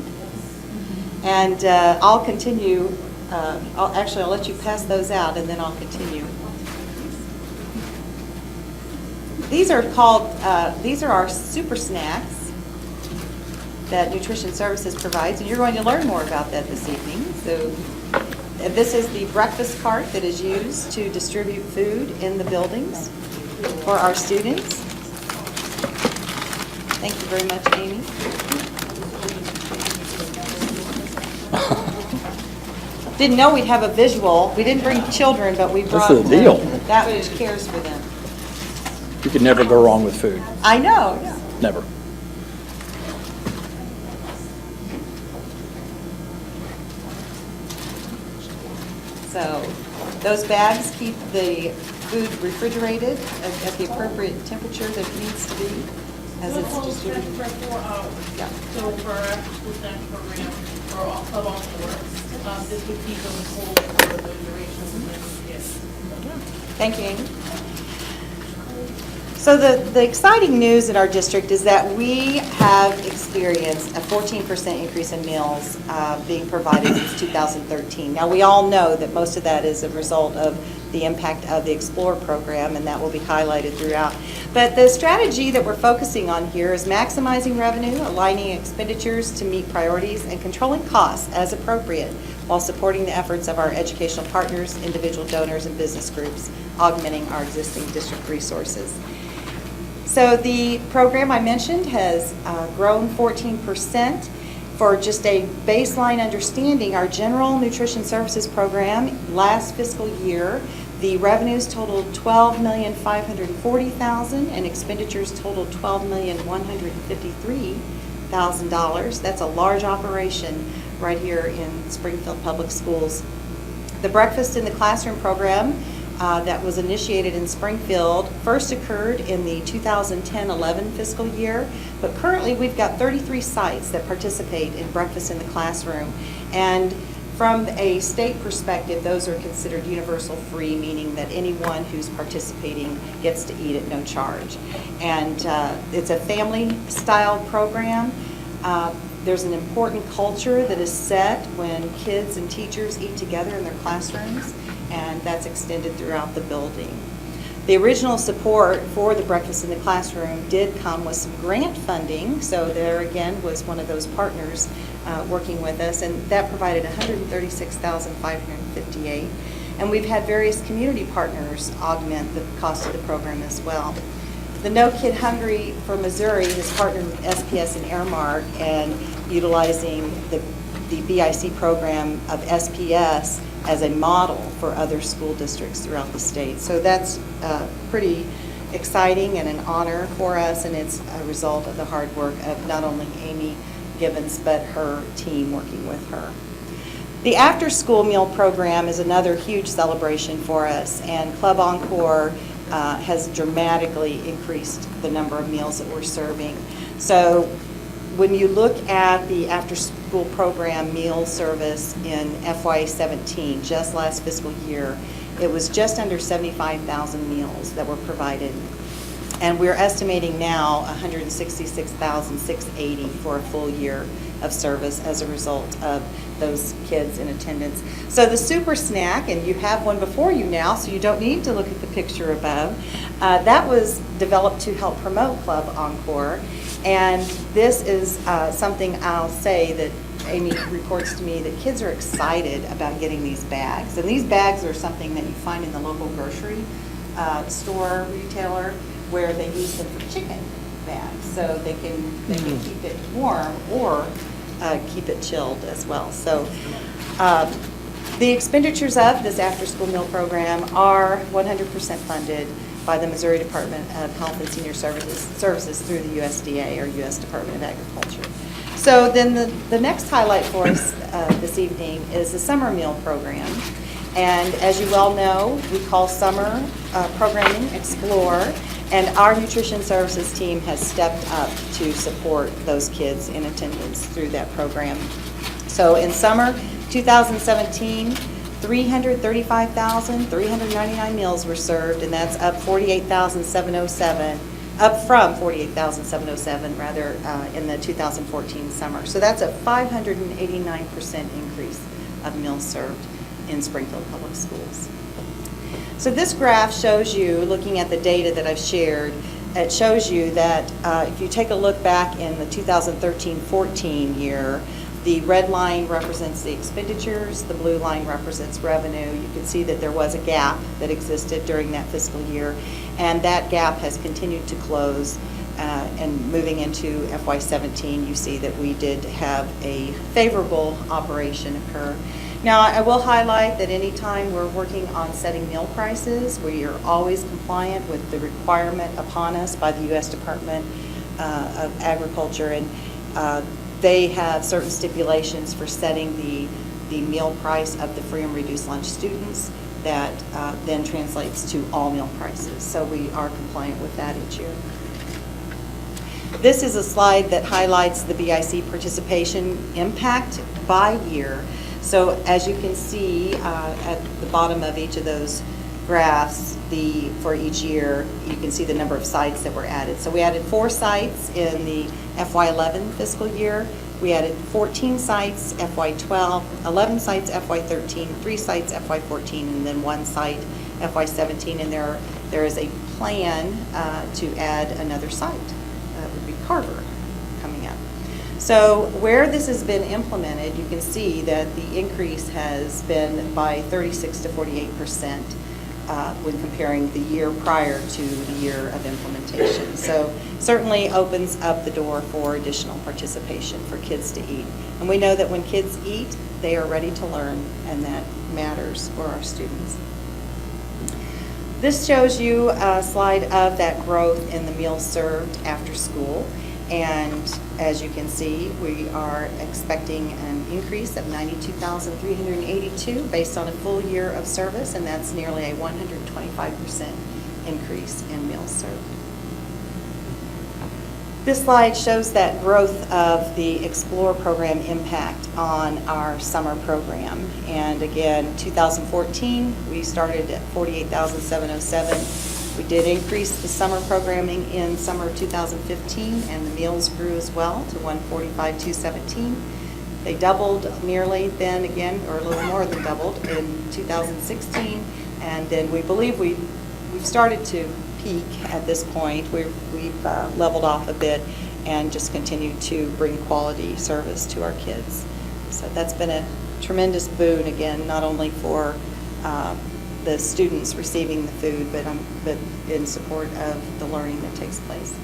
And I'll continue. I'll let you pass those out, and then I'll continue. These are called, these are our super snacks that Nutrition Services provides, and you're going to learn more about that this evening. So this is the breakfast cart that is used to distribute food in the buildings for our students. Thank you very much, Amy. Didn't know we'd have a visual. We didn't bring children, but we brought This is a deal. That which cares for them. You can never go wrong with food. I know. Yeah. Never. So those bags keep the food refrigerated at the appropriate temperature that it needs to be as it's distributed. For 4 hours. Yeah. So for our after-school snack program, for all club encore, this would keep them cool for the duration of the next kids. Thank you, Amy. So the exciting news in our district is that we have experienced a 14% increase in meals being provided since 2013. Now, we all know that most of that is a result of the impact of the Explore program, and that will be highlighted throughout. But the strategy that we're focusing on here is maximizing revenue, aligning expenditures to meet priorities, and controlling costs as appropriate while supporting the efforts of our educational partners, individual donors, and business groups, augmenting our existing district resources. So the program I mentioned has grown 14%. For just a baseline understanding, our general nutrition services program last fiscal year, the revenues totaled $12,540,000 and expenditures totaled $12,153,000. That's a large operation right here in Springfield Public Schools. The Breakfast in the Classroom program that was initiated in Springfield first occurred in the 2010-11 fiscal year, but currently we've got 33 sites that participate in Breakfast in the Classroom. And from a state perspective, those are considered universal free, meaning that anyone who's participating gets to eat at no charge. And it's a family-style program. There's an important culture that is set when kids and teachers eat together in their classrooms, and that's extended throughout the building. The original support for the Breakfast in the Classroom did come with some grant funding, so there again was one of those partners working with us, and that provided $136,558. And we've had various community partners augment the cost of the program as well. The No Kid Hungry for Missouri has partnered with SPS and Airmark and utilizing the BIC program of SPS as a model for other school districts throughout the state. So that's pretty exciting and an honor for us, and it's a result of the hard work of not only Amy Gibbons, but her team working with her. The after-school meal program is another huge celebration for us, and Club Encore has dramatically increased the number of meals that we're serving. So when you look at the after-school program meal service in FY17, just last fiscal year, it was just under 75,000 meals that were provided. And we're estimating now $166,680 for a full year of service as a result of those kids in attendance. So the super snack, and you have one before you now, so you don't need to look at the picture above, that was developed to help promote Club Encore. And this is something I'll say that Amy reports to me that kids are excited about getting these bags. And these bags are something that you find in the local grocery store retailer, where they use them for chicken bags, so they can keep it warm or keep it chilled as well. So the expenditures of this after-school meal program are 100% funded by the Missouri Department of Health and Senior Services through the USDA, or U.S. Department of Agriculture. So then the next highlight for us this evening is the summer meal program. And as you well know, we call summer programming Explore, and our nutrition services team has stepped up to support those kids in attendance through that program. So in summer 2017, 335,399 meals were served, and that's up 48,707, up from 48,707 rather in the 2014 summer. So that's a 589% increase of meals served in Springfield Public Schools. So this graph shows you, looking at the data that I've shared, it shows you that if you take a look back in the 2013-14 year, the red line represents the expenditures, the blue line represents revenue. You can see that there was a gap that existed during that fiscal year, and that gap has continued to close. And moving into FY17, you see that we did have a favorable operation occur. Now, I will highlight that anytime we're working on setting meal prices, we are always compliant with the requirement upon us by the U.S. Department of Agriculture, and they have certain stipulations for setting the meal price of the free and reduced lunch students that then translates to all meal prices. So we are compliant with that each year. This is a slide that highlights the BIC participation impact by year. So as you can see at the bottom of each of those graphs, for each year, you can see the number of sites that were added. So we added 4 sites in the FY11 fiscal year. We added 14 sites FY12, 11 sites FY13, 3 sites FY14, and then 1 site FY17. And there is a plan to add another site. That would be Carver coming up. So where this has been implemented, you can see that the increase has been by 36 to 48% when comparing the year prior to the year of implementation. So certainly opens up the door for additional participation for kids to eat. And we know that when kids eat, they are ready to learn, and that matters for our students. This shows you a slide of that growth in the meals served after school. And as you can see, we are expecting an increase of 92,382 based on a full year of service, and that's nearly a 125% increase in meals served. This slide shows that growth of the Explore program impact on our summer program. And again, 2014, we started at 48,707. We did increase the summer programming in summer of 2015, and the meals grew as well to 145,217. They doubled nearly then again, or a little more than doubled, in 2016. And then we believe we've started to peak at this point. We've leveled off a bit and just continued to bring quality service to our kids. So that's been a tremendous boon, again, not only for the students receiving the food, but in support of the learning that takes place.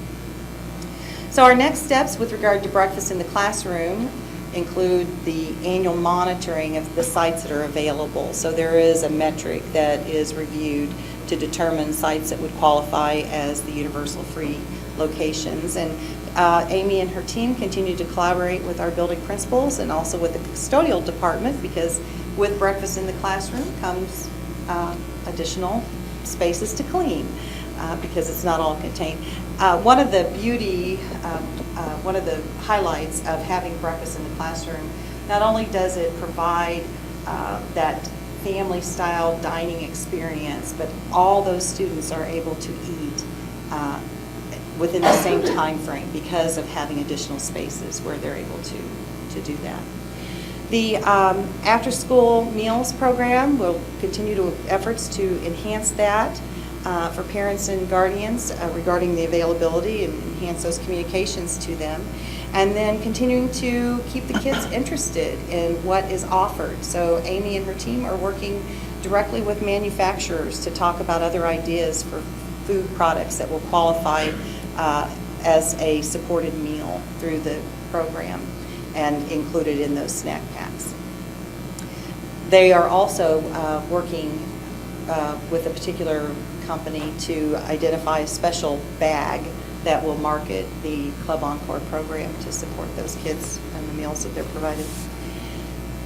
So our next steps with regard to breakfast in the classroom include the annual monitoring of the sites that are available. So there is a metric that is reviewed to determine sites that would qualify as the universal free locations. And Amy and her team continue to collaborate with our building principals and also with the custodial department, because with breakfast in the classroom comes additional spaces to clean because it's not all contained. One of the highlights of having breakfast in the classroom, not only does it provide that family-style dining experience, but all those students are able to eat within the same time frame because of having additional spaces where they're able to do that. The after-school meals program will continue to efforts to enhance that for parents and guardians regarding the availability and enhance those communications to them. And then continuing to keep the kids interested in what is offered. So Amy and her team are working directly with manufacturers to talk about other ideas for food products that will qualify as a supported meal through the program and included in those snack packs. They are also working with a particular company to identify a special bag that will market the Club Encore program to support those kids and the meals that they're provided.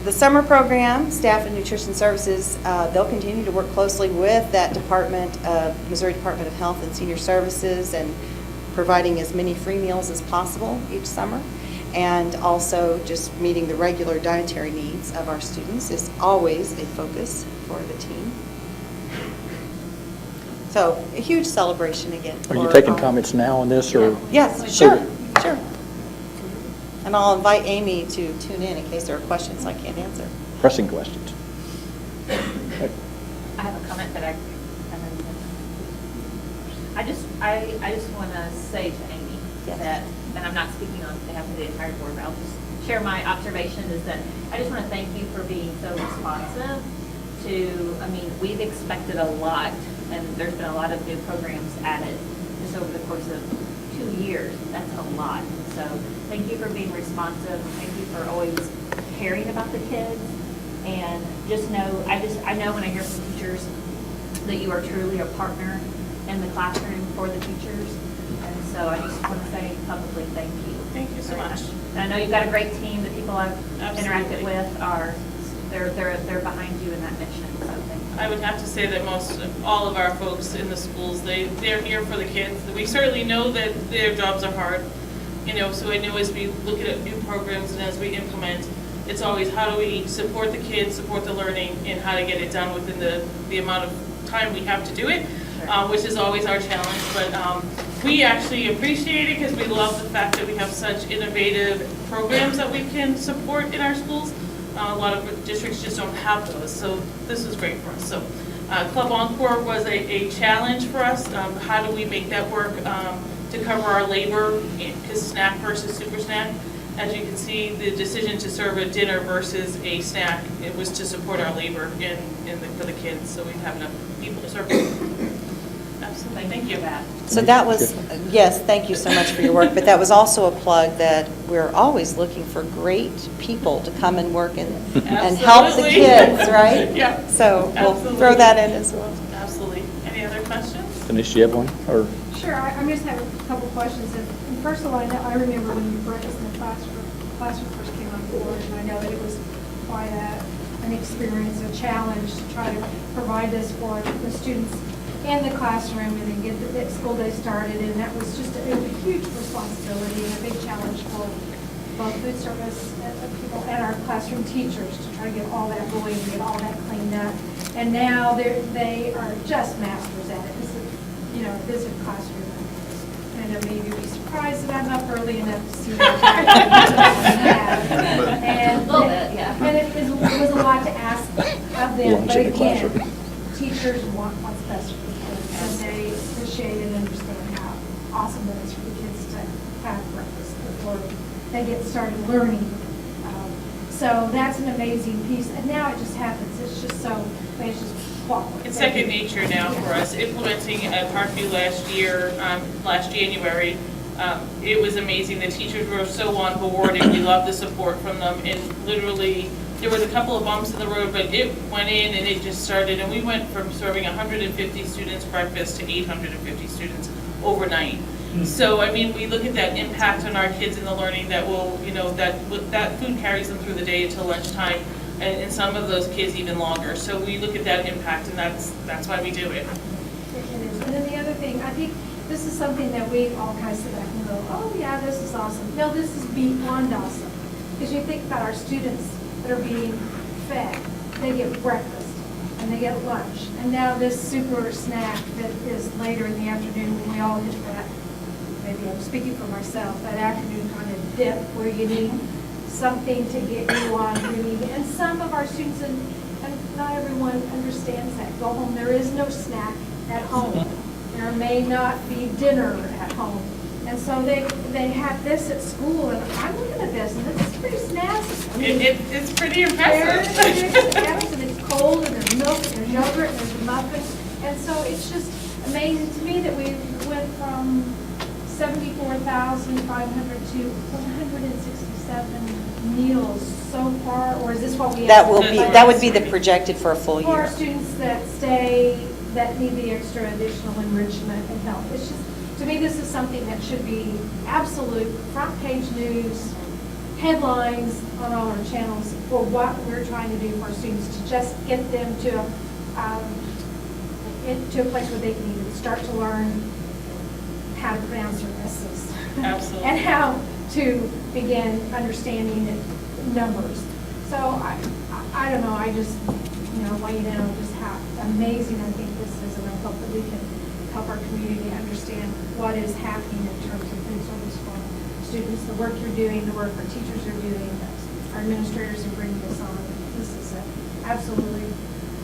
The summer program, Staff and Nutrition Services, they'll continue to work closely with that department, Missouri Department of Health and Senior Services, and providing as many free meals as possible each summer. And also just meeting the regular dietary needs of our students is always a focus for the team. So a huge celebration again. Are you taking comments now on this, or? Yes, sure, sure. And I'll invite Amy to tune in case there are questions I can't answer. Pressing questions. I have a comment that I just want to say to Amy that, and I'm not speaking on behalf of the entire board, but I'll just share my observation, is that I just want to thank you for being so responsive to, I mean, we've expected a lot, and there's been a lot of new programs added just over the course of 2 years. That's a lot. So thank you for being responsive. Thank you for always caring about the kids. And just know, I know when I hear from teachers that you are truly a partner in the classroom for the teachers. And so I just want to say publicly thank you. Thank you so much. And I know you've got a great team. The people I've Absolutely. interacted with are, they're behind you in that mission. So thank you. I would have to say that all of our folks in the schools, they're here for the kids. We certainly know that their jobs are hard, so I know as we look at new programs and as we implement, it's always how do we support the kids, support the learning, and how to get it done within the amount of time we have to do it, which is always our challenge. But we actually appreciate it because we love the fact that we have such innovative programs that we can support in our schools. A lot of districts just don't have those, so this is great for us. So Club Encore was a challenge for us. How do we make that work to cover our labor, because snack versus super snack? As you can see, the decision to serve a dinner versus a snack, it was to support our labor for the kids, so we'd have enough people to serve them. Absolutely, thank you. So that was, yes, thank you so much for your work, but that was also a plug that we're always looking for great people to come and work and help the kids, right? Yeah. So we'll Absolutely. throw that in as well. Absolutely. Any other questions? Denise, do you have one? Or? Sure, I just have a couple questions. And first of all, I remember when you brought us in the classroom first came on board, and I know that it was quite an experience, a challenge to try to provide this for the students in the classroom and then get the school day started. And that was just a huge responsibility and a big challenge for both food service people and our classroom teachers to try to get all that going and get all that cleaned up. And now they are just masters at it. This is, a visit classroom. I know maybe you'll be surprised that I'm up early enough to see that. And A little bit, yeah. And it was a lot to ask of them, Lunch but in the again, classroom. teachers want what's best for the kids, and they appreciate and understand how awesome it is for the kids to have breakfast before they get started learning. So that's an amazing piece, and now it just happens. It's just so, it's just clockwork. It's second nature now for us. Implementing at Parkview last year, last January, it was amazing. The teachers were so on board, and we loved the support from them. And literally, there was a couple of bumps in the road, but it went in and it just started. And we went from serving 150 students breakfast to 850 students overnight. So, I mean, we look at that impact on our kids and the learning that will, that food carries them through the day until lunchtime, and some of those kids even longer. So we look at that impact, and that's why we do it. It is. And then the other thing, I think this is something that we all kind of sit back and go, oh yeah, this is awesome. No, this is beyond awesome. Because you think about our students that are being fed. They get breakfast and they get lunch. And now this super snack that is later in the afternoon when we all get that. maybe I'm speaking for myself, that afternoon kind of dip where you need something to get you on your knee. And some of our students, and not everyone understands that, go home, there is no snack at home. There may not be dinner at home. And so they have this at school, and I'm looking at this, and it's pretty snazzy. I mean, It's pretty impressive. and it's cold, and there's milk, and there's yogurt, and there's a muffin. And so it's just amazing to me that we went from 74,500 to 167 meals so far, or is this what we That have? that would be the projected for a full For our year. students that stay, that need the extra additional enrichment and help. It's just, to me, this is something that should be absolute front page news, headlines on all our channels for what we're trying to do for our students, to just get them to a place where they can even start to learn how to pronounce their S's. Absolutely. And how to begin understanding numbers. So I don't know, I just, want you to know just how amazing I think this is, and I hope that we can help our community understand what is happening in terms of food service for students, the work you're doing, the work our teachers are doing, our administrators are bringing this on. This is an absolutely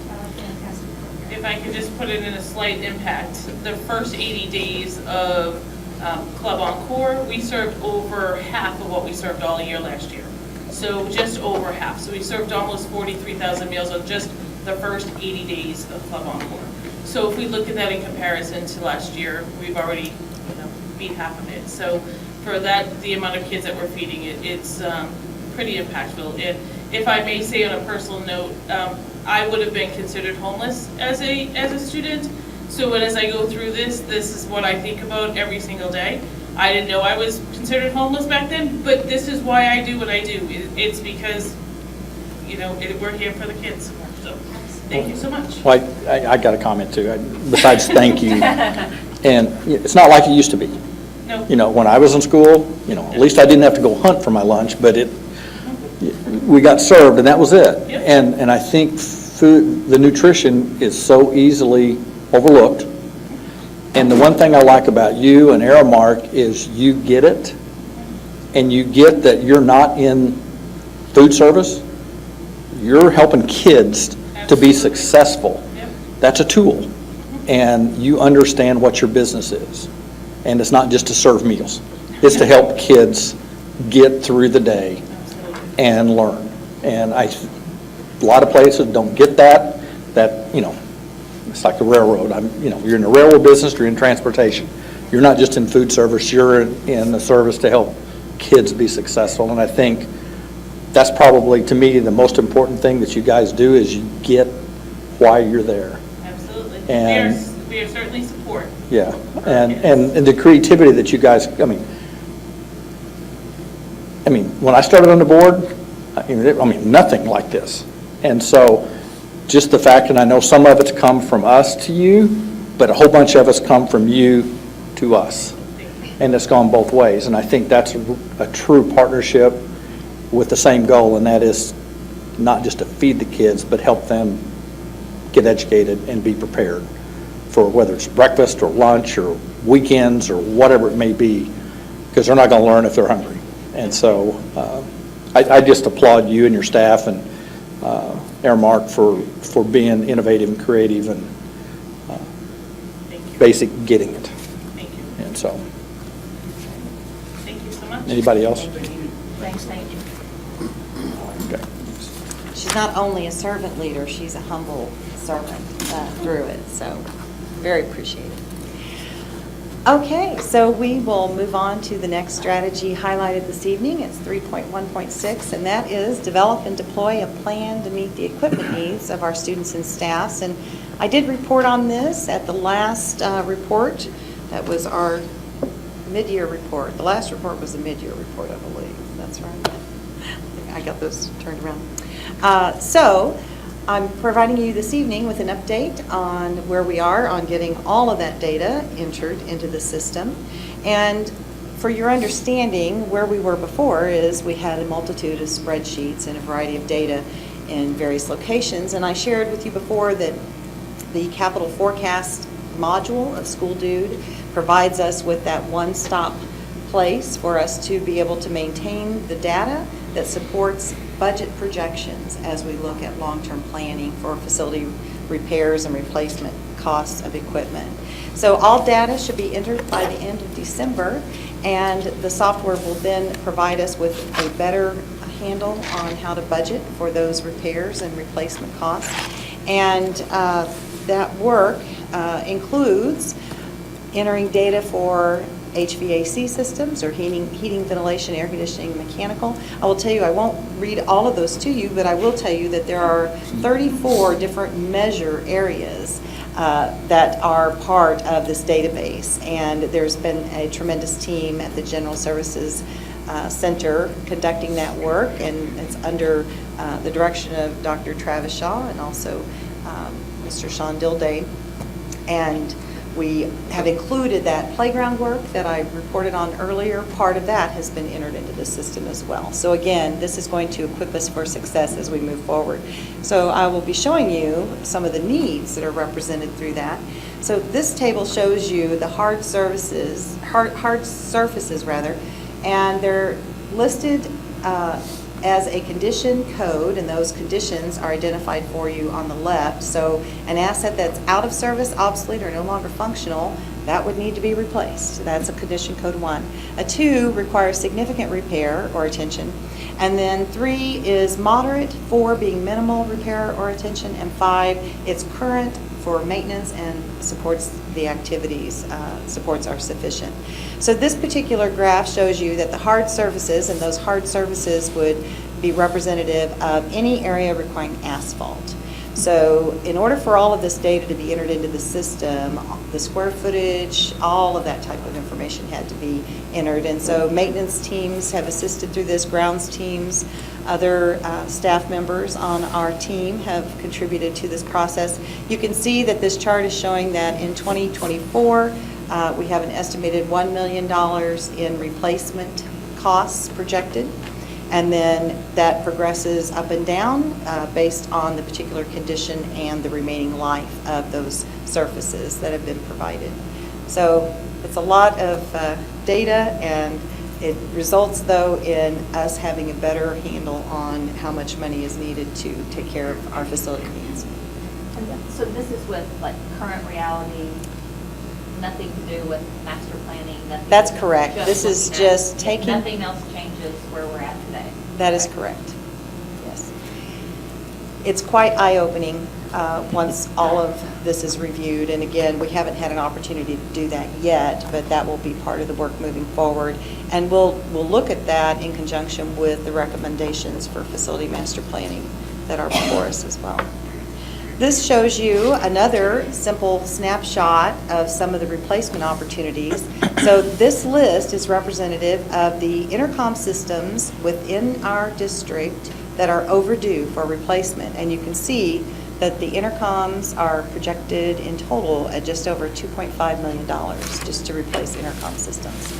fantastic program. If I could just put it in a slight impact, the first 80 days of Club Encore, we served over half of what we served all year last year. So just over half. So we served almost 43,000 meals on just the first 80 days of Club Encore. So if we look at that in comparison to last year, we've already beat half of it. So for that, the amount of kids that we're feeding, it's pretty impactful. And if I may say on a personal note, I would have been considered homeless as a student. So as I go through this is what I think about every single day. I didn't know I was considered homeless back then, but this is why I do what I do. It's because, we're here for the kids. So thank you so much. Well, I got a comment too, besides thank you. And it's not like it used to be. No. When I was in school, at least I didn't have to go hunt for my lunch, but we got served and that was it. Yep. And I think the nutrition is so easily overlooked. And the one thing I like about you and Aramark is you get it, and you get that you're not in food service. You're helping kids to be successful. Yep. That's a tool, and you understand what your business is. And it's not just to serve meals. It's to help kids get through the day and learn. And a lot of places don't get that, it's like the railroad. You're in the railroad business, you're in transportation. You're not just in food service, you're in the service to help kids be successful. And I think that's probably, to me, the most important thing that you guys do is you get why you're there. Absolutely. And we are certainly support. yeah, and the creativity that you guys, when I started on the board, nothing like this. And so just the fact, and I know some of it's come from us to you, but a whole bunch of us come from you to us. And it's gone both ways. And I think that's a true partnership with the same goal, and that is not just to feed the kids, but help them get educated and be prepared for whether it's breakfast or lunch or weekends or whatever it may be, because they're not going to learn if they're hungry. And so I just applaud you and your staff and Aramark for being innovative and creative and basic getting it. Thank you. And so, Thank you so much. anybody else? Thanks, thank you. Okay. She's not only a servant leader, she's a humble servant through it, so very appreciated. Okay, so we will move on to the next strategy highlighted this evening. It's 3.1.6, and that is develop and deploy a plan to meet the equipment needs of our students and staffs. And I did report on this at the last report. That was our mid-year report. The last report was a mid-year report, I believe. That's right. I got those turned around. So I'm providing you this evening with an update on where we are on getting all of that data entered into the system. And for your understanding, where we were before is we had a multitude of spreadsheets and a variety of data in various locations. And I shared with you before that the capital forecast module of School Dude provides us with that one-stop place for us to be able to maintain the data that supports budget projections as we look at long-term planning for facility repairs and replacement costs of equipment. So all data should be entered by the end of December, and the software will then provide us with a better handle on how to budget for those repairs and replacement costs. And that work includes entering data for HVAC systems, or heating, ventilation, air conditioning, mechanical. I will tell you, I won't read all of those to you, but I will tell you that there are 34 different measure areas that are part of this database. And there's been a tremendous team at the General Services Center conducting that work, and it's under the direction of Dr. Travis Shaw and also Mr. Sean Dilday. And we have included that playground work that I reported on earlier. Part of that has been entered into the system as well. So again, this is going to equip us for success as we move forward. So I will be showing you some of the needs that are represented through that. So this table shows you the hard surfaces, and they're listed as a condition code, and those conditions are identified for you on the left. So an asset that's out of service, obsolete, or no longer functional, that would need to be replaced. That's a condition code 1. A 2 requires significant repair or attention. And then 3 is moderate, 4 being minimal repair or attention, and 5, it's current for maintenance and supports the activities, supports are sufficient. So this particular graph shows you that the hard surfaces, and those hard surfaces would be representative of any area requiring asphalt. So in order for all of this data to be entered into the system, the square footage, all of that type of information had to be entered. And so maintenance teams have assisted through this, grounds teams, other staff members on our team have contributed to this process. You can see that this chart is showing that in 2024, we have an estimated $1 million in replacement costs projected. And then that progresses up and down based on the particular condition and the remaining life of those surfaces that have been provided. So it's a lot of data, and it results, though, in us having a better handle on how much money is needed to take care of our facility needs. So this is with like current reality, nothing to do with master planning? Nothing. That's correct. This is looking at- just taking... Nothing else changes where we're at today? That is correct, yes. It's quite eye-opening once all of this is reviewed. And again, we haven't had an opportunity to do that yet, but that will be part of the work moving forward. And we'll look at that in conjunction with the recommendations for facility master planning that are before us as well. This shows you another simple snapshot of some of the replacement opportunities. So this list is representative of the intercom systems within our district that are overdue for replacement. And you can see that the intercoms are projected in total at just over $2.5 million just to replace intercom systems.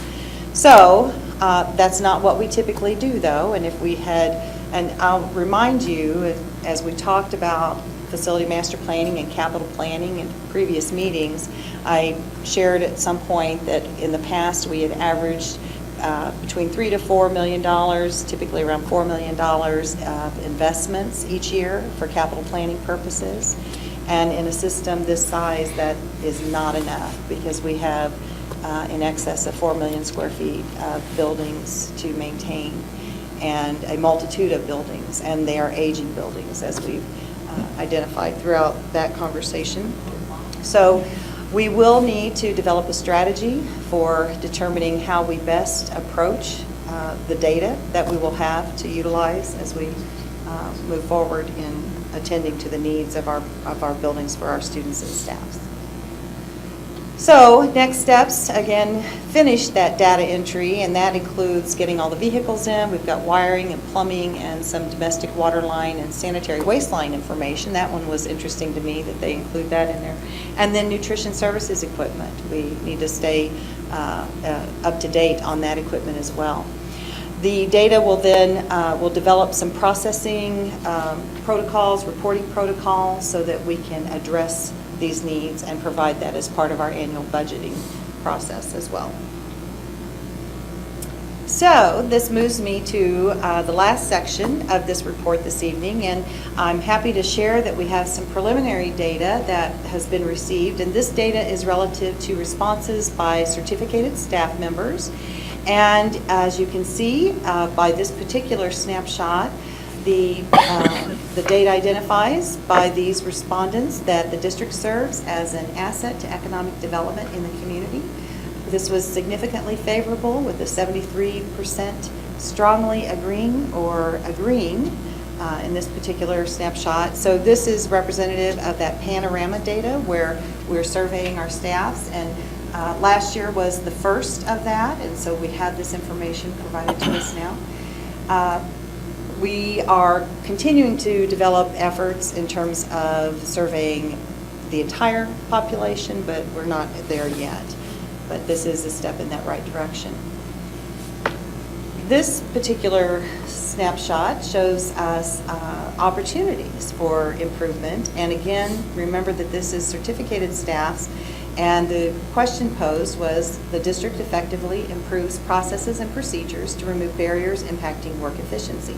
So that's not what we typically do, though. And if we had, and I'll remind you, as we talked about facility master planning and capital planning in previous meetings, I shared at some point that in the past we had averaged between $3 to $4 million, typically around $4 million of investments each year for capital planning purposes. And in a system this size, that is not enough, because we have in excess of 4 million square feet of buildings to maintain, and a multitude of buildings, and they are aging buildings, as we've identified throughout that conversation. So we will need to develop a strategy for determining how we best approach the data that we will have to utilize as we move forward in attending to the needs of our buildings for our students and staffs. So next steps, again, finish that data entry, and that includes getting all the vehicles in. We've got wiring and plumbing and some domestic water line and sanitary waste line information. That one was interesting to me that they include that in there. And then nutrition services equipment. We need to stay up to date on that equipment as well. The data will then, we'll develop some processing protocols, reporting protocols, so that we can address these needs and provide that as part of our annual budgeting process as well. So this moves me to the last section of this report this evening, and I'm happy to share that we have some preliminary data that has been received, and this data is relative to responses by certificated staff members. And as you can see by this particular snapshot, the data identifies by these respondents that the district serves as an asset to economic development in the community. This was significantly favorable, with a 73% strongly agreeing in this particular snapshot. So this is representative of that panorama data where we're surveying our staffs, and last year was the first of that, and so we have this information provided to us now. We are continuing to develop efforts in terms of surveying the entire population, but we're not there yet. But this is a step in that right direction. This particular snapshot shows us opportunities for improvement. And again, remember that this is certificated staffs, and the question posed was, the district effectively improves processes and procedures to remove barriers impacting work efficiency.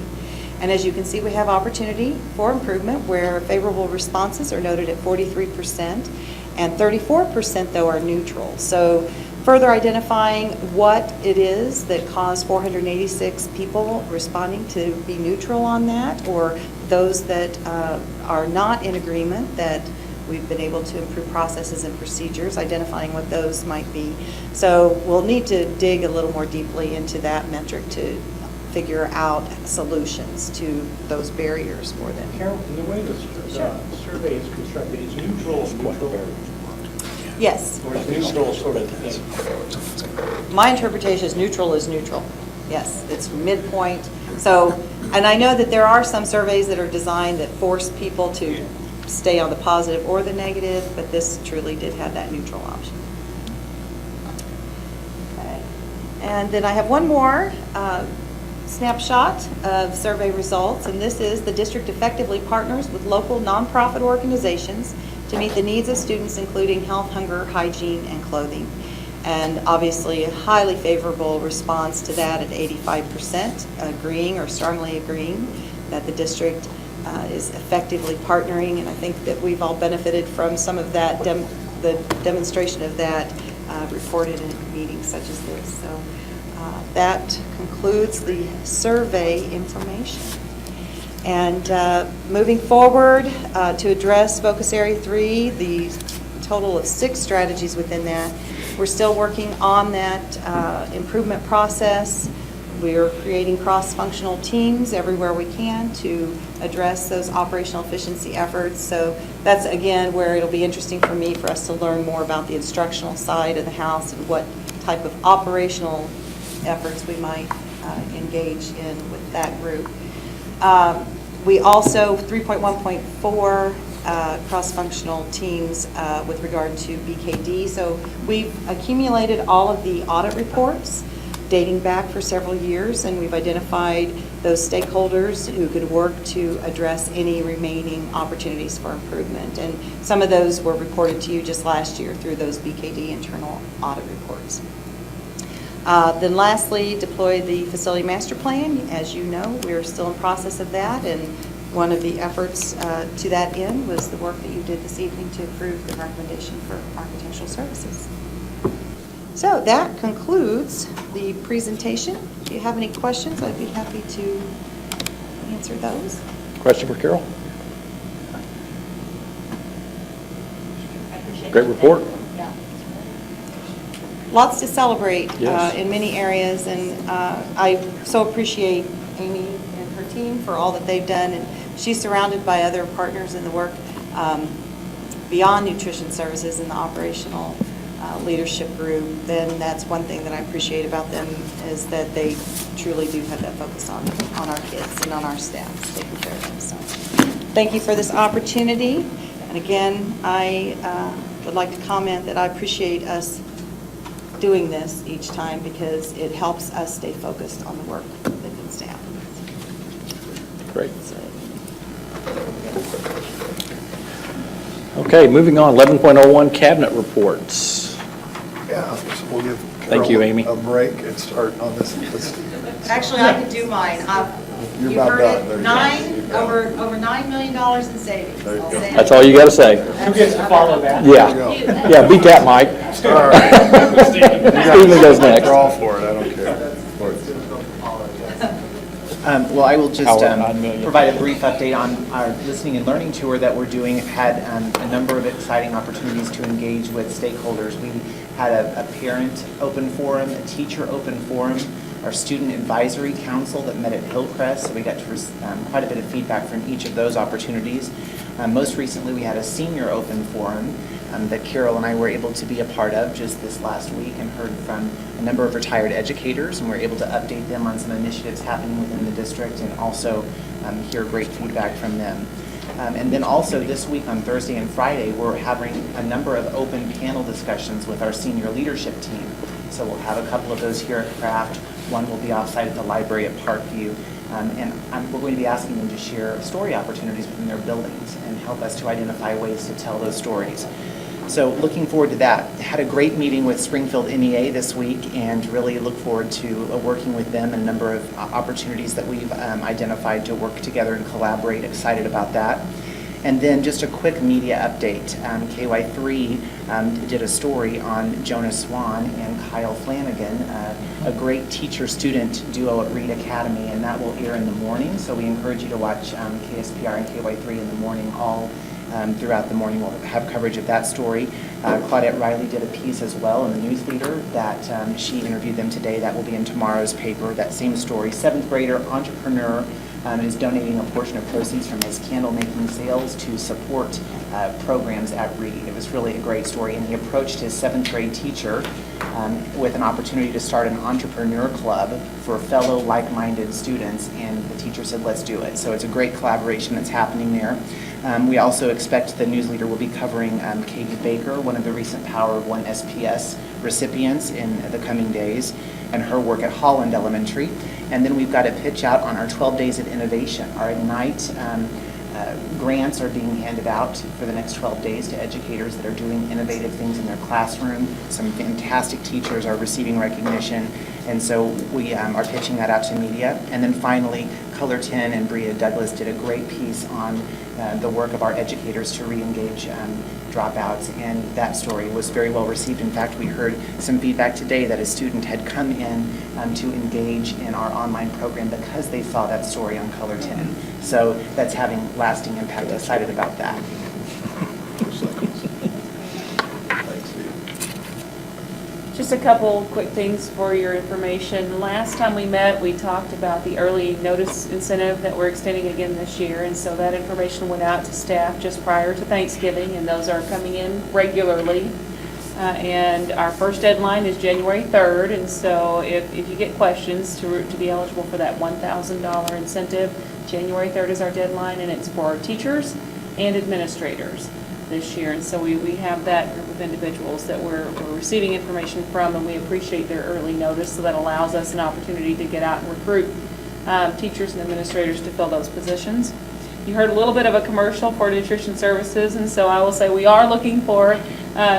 And as you can see, we have opportunity for improvement where favorable responses are noted at 43%, and 34% though are neutral. So further identifying what it is that caused 486 people responding to be neutral on that, or those that are not in agreement that we've been able to improve processes and procedures, identifying what those might be. So we'll need to dig a little more deeply into that metric to figure out solutions to those barriers for them. Carol, in the way the survey is constructed, is neutral neutral? Yes. Or is neutral sort of My interpretation is neutral is neutral. Yes, it's midpoint. So, and I know that there are some surveys that are designed that force people to stay on the positive or the negative, but this truly did have that neutral option. Okay. And then I have one more snapshot of survey results, and this is the district effectively partners with local nonprofit organizations to meet the needs of students, including health, hunger, hygiene, and clothing. And obviously a highly favorable response to that at 85%, agreeing or strongly agreeing that the district is effectively partnering, and I think that we've all benefited from some of that, the demonstration of that reported in meetings such as this. So that concludes the survey information. And moving forward to address Focus Area 3, the total of 6 strategies within that, we're still working on that improvement process. We're creating cross-functional teams everywhere we can to address those operational efficiency efforts. So that's, again, where it'll be interesting for me for us to learn more about the instructional side of the house and what type of operational efforts we might engage in with that group. We also, 3.1.4, cross-functional teams with regard to BKD. So we've accumulated all of the audit reports dating back for several years, and we've identified those stakeholders who could work to address any remaining opportunities for improvement. And some of those were reported to you just last year through those BKD internal audit reports. Then lastly, deploy the facility master plan. As you know, we're still in process of that, and one of the efforts to that end was the work that you did this evening to approve the recommendation for architectural services. So that concludes the presentation. If you have any questions, I'd be happy to answer those. Question for Carol? Great report. Lots to celebrate Yes. in many areas, and I so appreciate Amy and her team for all that they've done, and she's surrounded by other partners in the work beyond nutrition services and the operational leadership group. Then that's one thing that I appreciate about them, is that they truly do have that focus on our kids and on our staff, taking care of them. So thank you for this opportunity, and again, I would like to comment that I appreciate us doing this each time, because it helps us stay focused on the work that needs to happen. Great. Okay, moving on, 11.01 cabinet reports. Yeah, so we'll give Thank you, Carol Amy. a break and start on this. Actually, I could do mine. You're You about heard done. it, There you go. over $9 million in savings. There you I'll go. say it. That's all you got to say. Who gets to follow that? Yeah, yeah, beat that, Mike. All right. Stephen goes next. They're all for it, I don't care. Well, I will just Our 9 million. provide a brief update on our listening and learning tour that we're doing. Had a number of exciting opportunities to engage with stakeholders. We had a parent open forum, a teacher open forum, our student advisory council that met at Hillcrest, so we got to quite a bit of feedback from each of those opportunities. Most recently, we had a senior open forum that Carol and I were able to be a part of just this last week and heard from a number of retired educators, and we're able to update them on some initiatives happening within the district and also hear great feedback from them. And then also this week on Thursday and Friday, we're having a number of open panel discussions with our senior leadership team. So we'll have a couple of those here at Craft. One will be offsite at the library at Parkview. We're going to be asking them to share story opportunities within their buildings and help us to identify ways to tell those stories. So looking forward to that. Had a great meeting with Springfield NEA this week and really look forward to working with them and a number of opportunities that we've identified to work together and collaborate. Excited about that. And then just a quick media update. KY3 did a story on Jonah Swan and Kyle Flanagan, a great teacher-student duo at Reed Academy, and that will air in the morning. So we encourage you to watch KSPR and KY3 in the morning all throughout the morning. We'll have coverage of that story. Claudette Riley did a piece as well in the News Leader that she interviewed them today. That will be in tomorrow's paper. That same story. 7th grader entrepreneur is donating a portion of proceeds from his candle making sales to support programs at Reed. It was really a great story, and he approached his 7th grade teacher with an opportunity to start an entrepreneur club for fellow like-minded students, and the teacher said, let's do it. So it's a great collaboration that's happening there. We also expect the news leader will be covering Katie Baker, one of the recent Power of One SPS recipients, in the coming days, and her work at Holland Elementary. And then we've got a pitch out on our 12 Days of Innovation. Our Ignite grants are being handed out for the next 12 days to educators that are doing innovative things in their classroom. Some fantastic teachers are receiving recognition, and so we are pitching that out to media. And then finally, Color 10 and Bria Douglas did a great piece on the work of our educators to re-engage dropouts, and that story was very well received. In fact, we heard some feedback today that a student had come in to engage in our online program because they saw that story on Color 10. So that's having lasting impact. Excited about that. Just a couple quick things for your information. Last time we met, we talked about the early notice incentive that we're extending again this year, and so that information went out to staff just prior to Thanksgiving, and those are coming in regularly. And our first deadline is January 3rd, and so if you get questions to be eligible for that $1,000 incentive, January 3rd is our deadline, and it's for our teachers and administrators this year. And so we have that group of individuals that we're receiving information from, and we appreciate their early notice, so that allows us an opportunity to get out and recruit teachers and administrators to fill those positions. You heard a little bit of a commercial for nutrition services, and so I will say we are looking for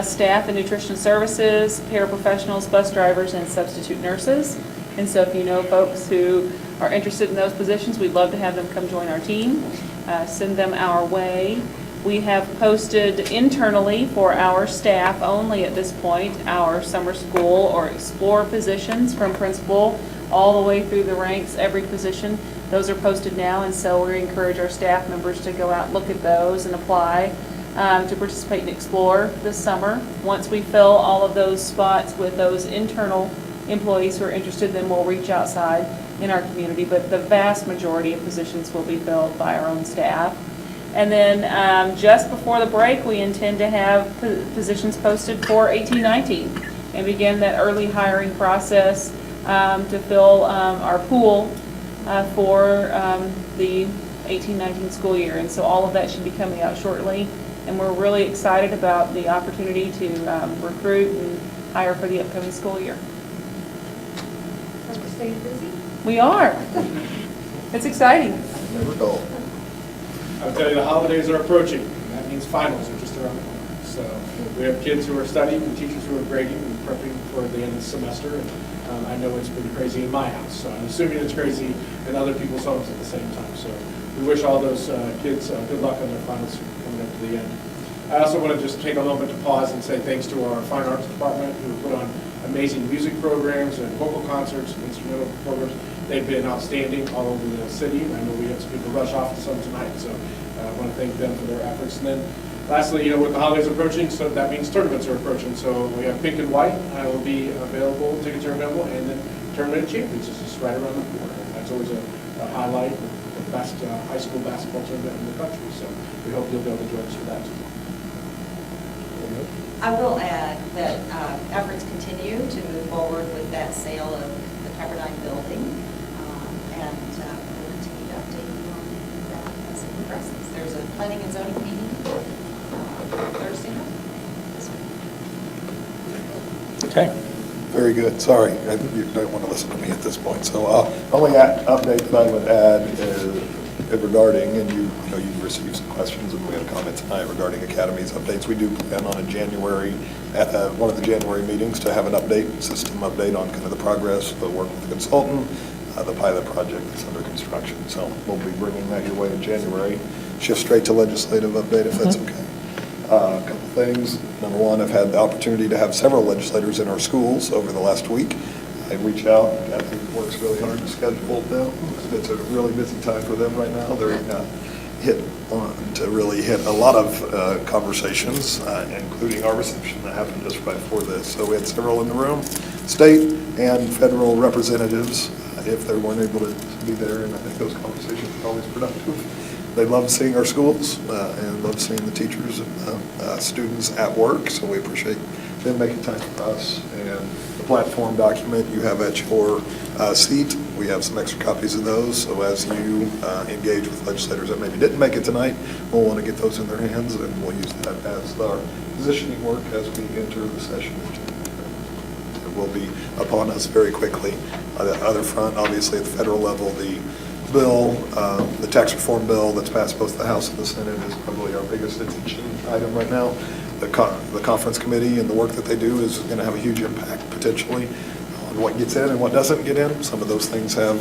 staff in nutrition services, paraprofessionals, bus drivers, and substitute nurses. And so if you know folks who are interested in those positions, we'd love to have them come join our team. Send them our way. We have posted internally for our staff only at this point our summer school or explore positions from principal all the way through the ranks, every position. Those are posted now, and so we encourage our staff members to go out and look at those and apply to participate in Explore this summer. Once we fill all of those spots with those internal employees who are interested, then we'll reach outside in our community, but the vast majority of positions will be filled by our own staff. And then just before the break, we intend to have positions posted for 18-19 and begin that early hiring process to fill our pool for the 18-19 school year. And so all of that should be coming out shortly. And we're really excited about the opportunity to recruit and hire for the upcoming school year. Are we staying busy? We are. It's exciting. Never dull. I'll tell you, the holidays are approaching, and that means finals are just just around the corner. So we have kids who are studying and teachers who are grading and prepping for the end of the semester. And I know it's been crazy in my house, so I'm assuming it's crazy in other people's homes at the same time. So we wish all those kids good luck on their finals coming up to the end. I also want to just take a moment to pause and say thanks to our fine arts department who put on amazing music programs and vocal concerts and instrumental programs. They've been outstanding all over the city. I know we have some people rush off to some tonight, so I want to thank them for their efforts. And then lastly, with the holidays approaching, so that means tournaments are approaching. So we have Pink and White will be available, tickets are available, and then Tournament of Champions is just right around the corner. That's always a highlight, the best high school basketball tournament in the country. So we hope you'll be able to join us for that too. I will add that efforts continue to move forward with that sale of the Pepperdine building, and we'll continue to update you on that as it progresses. There's a planning and zoning meeting Thursday night. Okay. Very good. Sorry, you don't want to listen to me at this point. So only update that I would add is regarding, and you've received some questions and we had a comment tonight regarding academies updates. We do plan on at one of the January meetings to have an system update on kind of the progress, the work with the consultant, the pilot project that's under construction. So we'll be bringing that your way in January. Shift straight to legislative update if that's okay. A couple things. Number one, I've had the opportunity to have several legislators in our schools over the last week. I reach out, Kathy works really hard to schedule them. It's a really busy time for them right now. They're to really hit a lot of conversations, including our reception that happened just right before this. So we had several in the room, state and federal representatives, if they weren't able to be there, and I think those conversations are always productive. They love seeing our schools and love seeing the teachers and students at work, so we appreciate them making time for us. And the platform document you have at your seat, we have some extra copies of those, so as you engage with legislators that maybe didn't make it tonight, we'll want to get those in their hands, and we'll use that as our positioning work as we enter the session. It will be upon us very quickly. On the other front, obviously at the federal level, the bill, the tax reform bill that's passed both the House and the Senate is probably our biggest attention item right now. The conference committee and the work that they do is going to have a huge impact potentially on what gets in and what doesn't get in. Some of those things have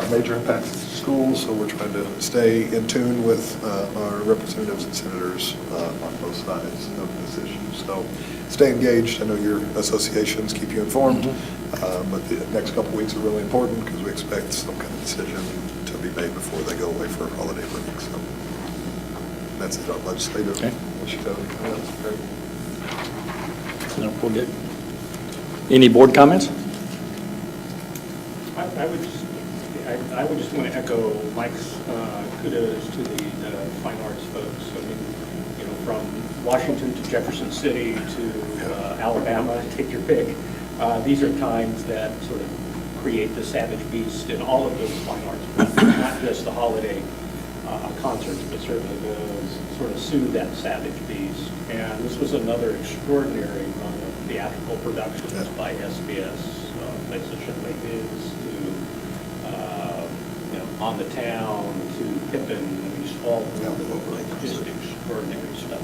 major impacts to schools, so we're trying to stay in tune with our representatives and senators on both sides of this issue. So stay engaged. I know your associations keep you informed, but the next couple weeks are really important because we expect some kind of decision to be made before they go away for holiday break. So that's it on legislative. Okay. Great. No, we'll get. Any board comments? I would just want to echo Mike's kudos to the fine arts folks. I mean, from Washington to Jefferson City to Alabama, take your pick. These are times that sort of create the savage beast in all of those fine arts, not just the holiday concerts, but certainly those sort of soothe that savage beast. And this was another extraordinary run of theatrical productions by SBS, places such Les Mis to On the Town to Pippin, just all just extraordinary stuff.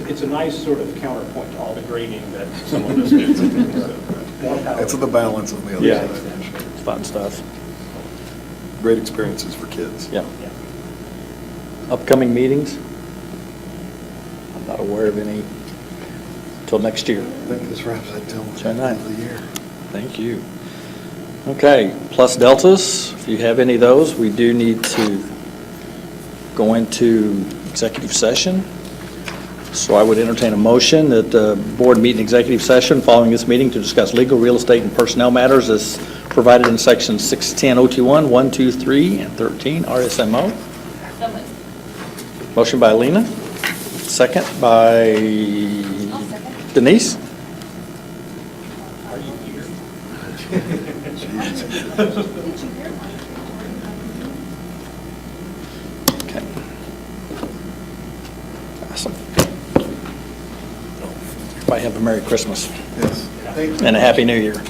It's a nice sort of counterpoint to all the grading that some of us do. It's the balance on the other side. It's fun stuff. Great experiences for kids. Yeah. Upcoming meetings? I'm not aware of any until next year. I think this wraps until the end of the year. Thank you. Okay, plus deltas, if you have any of those, we do need to go into executive session. So I would entertain a motion that the board meet in executive session following this meeting to discuss legal, real estate, and personnel matters as provided in sections 610-021, 1, 2, 3, and 13 RSMO. Motion by Alina, second by Denise. Are you here? Okay. Awesome. Everybody have a Merry Christmas. Yes. And a Happy New Year.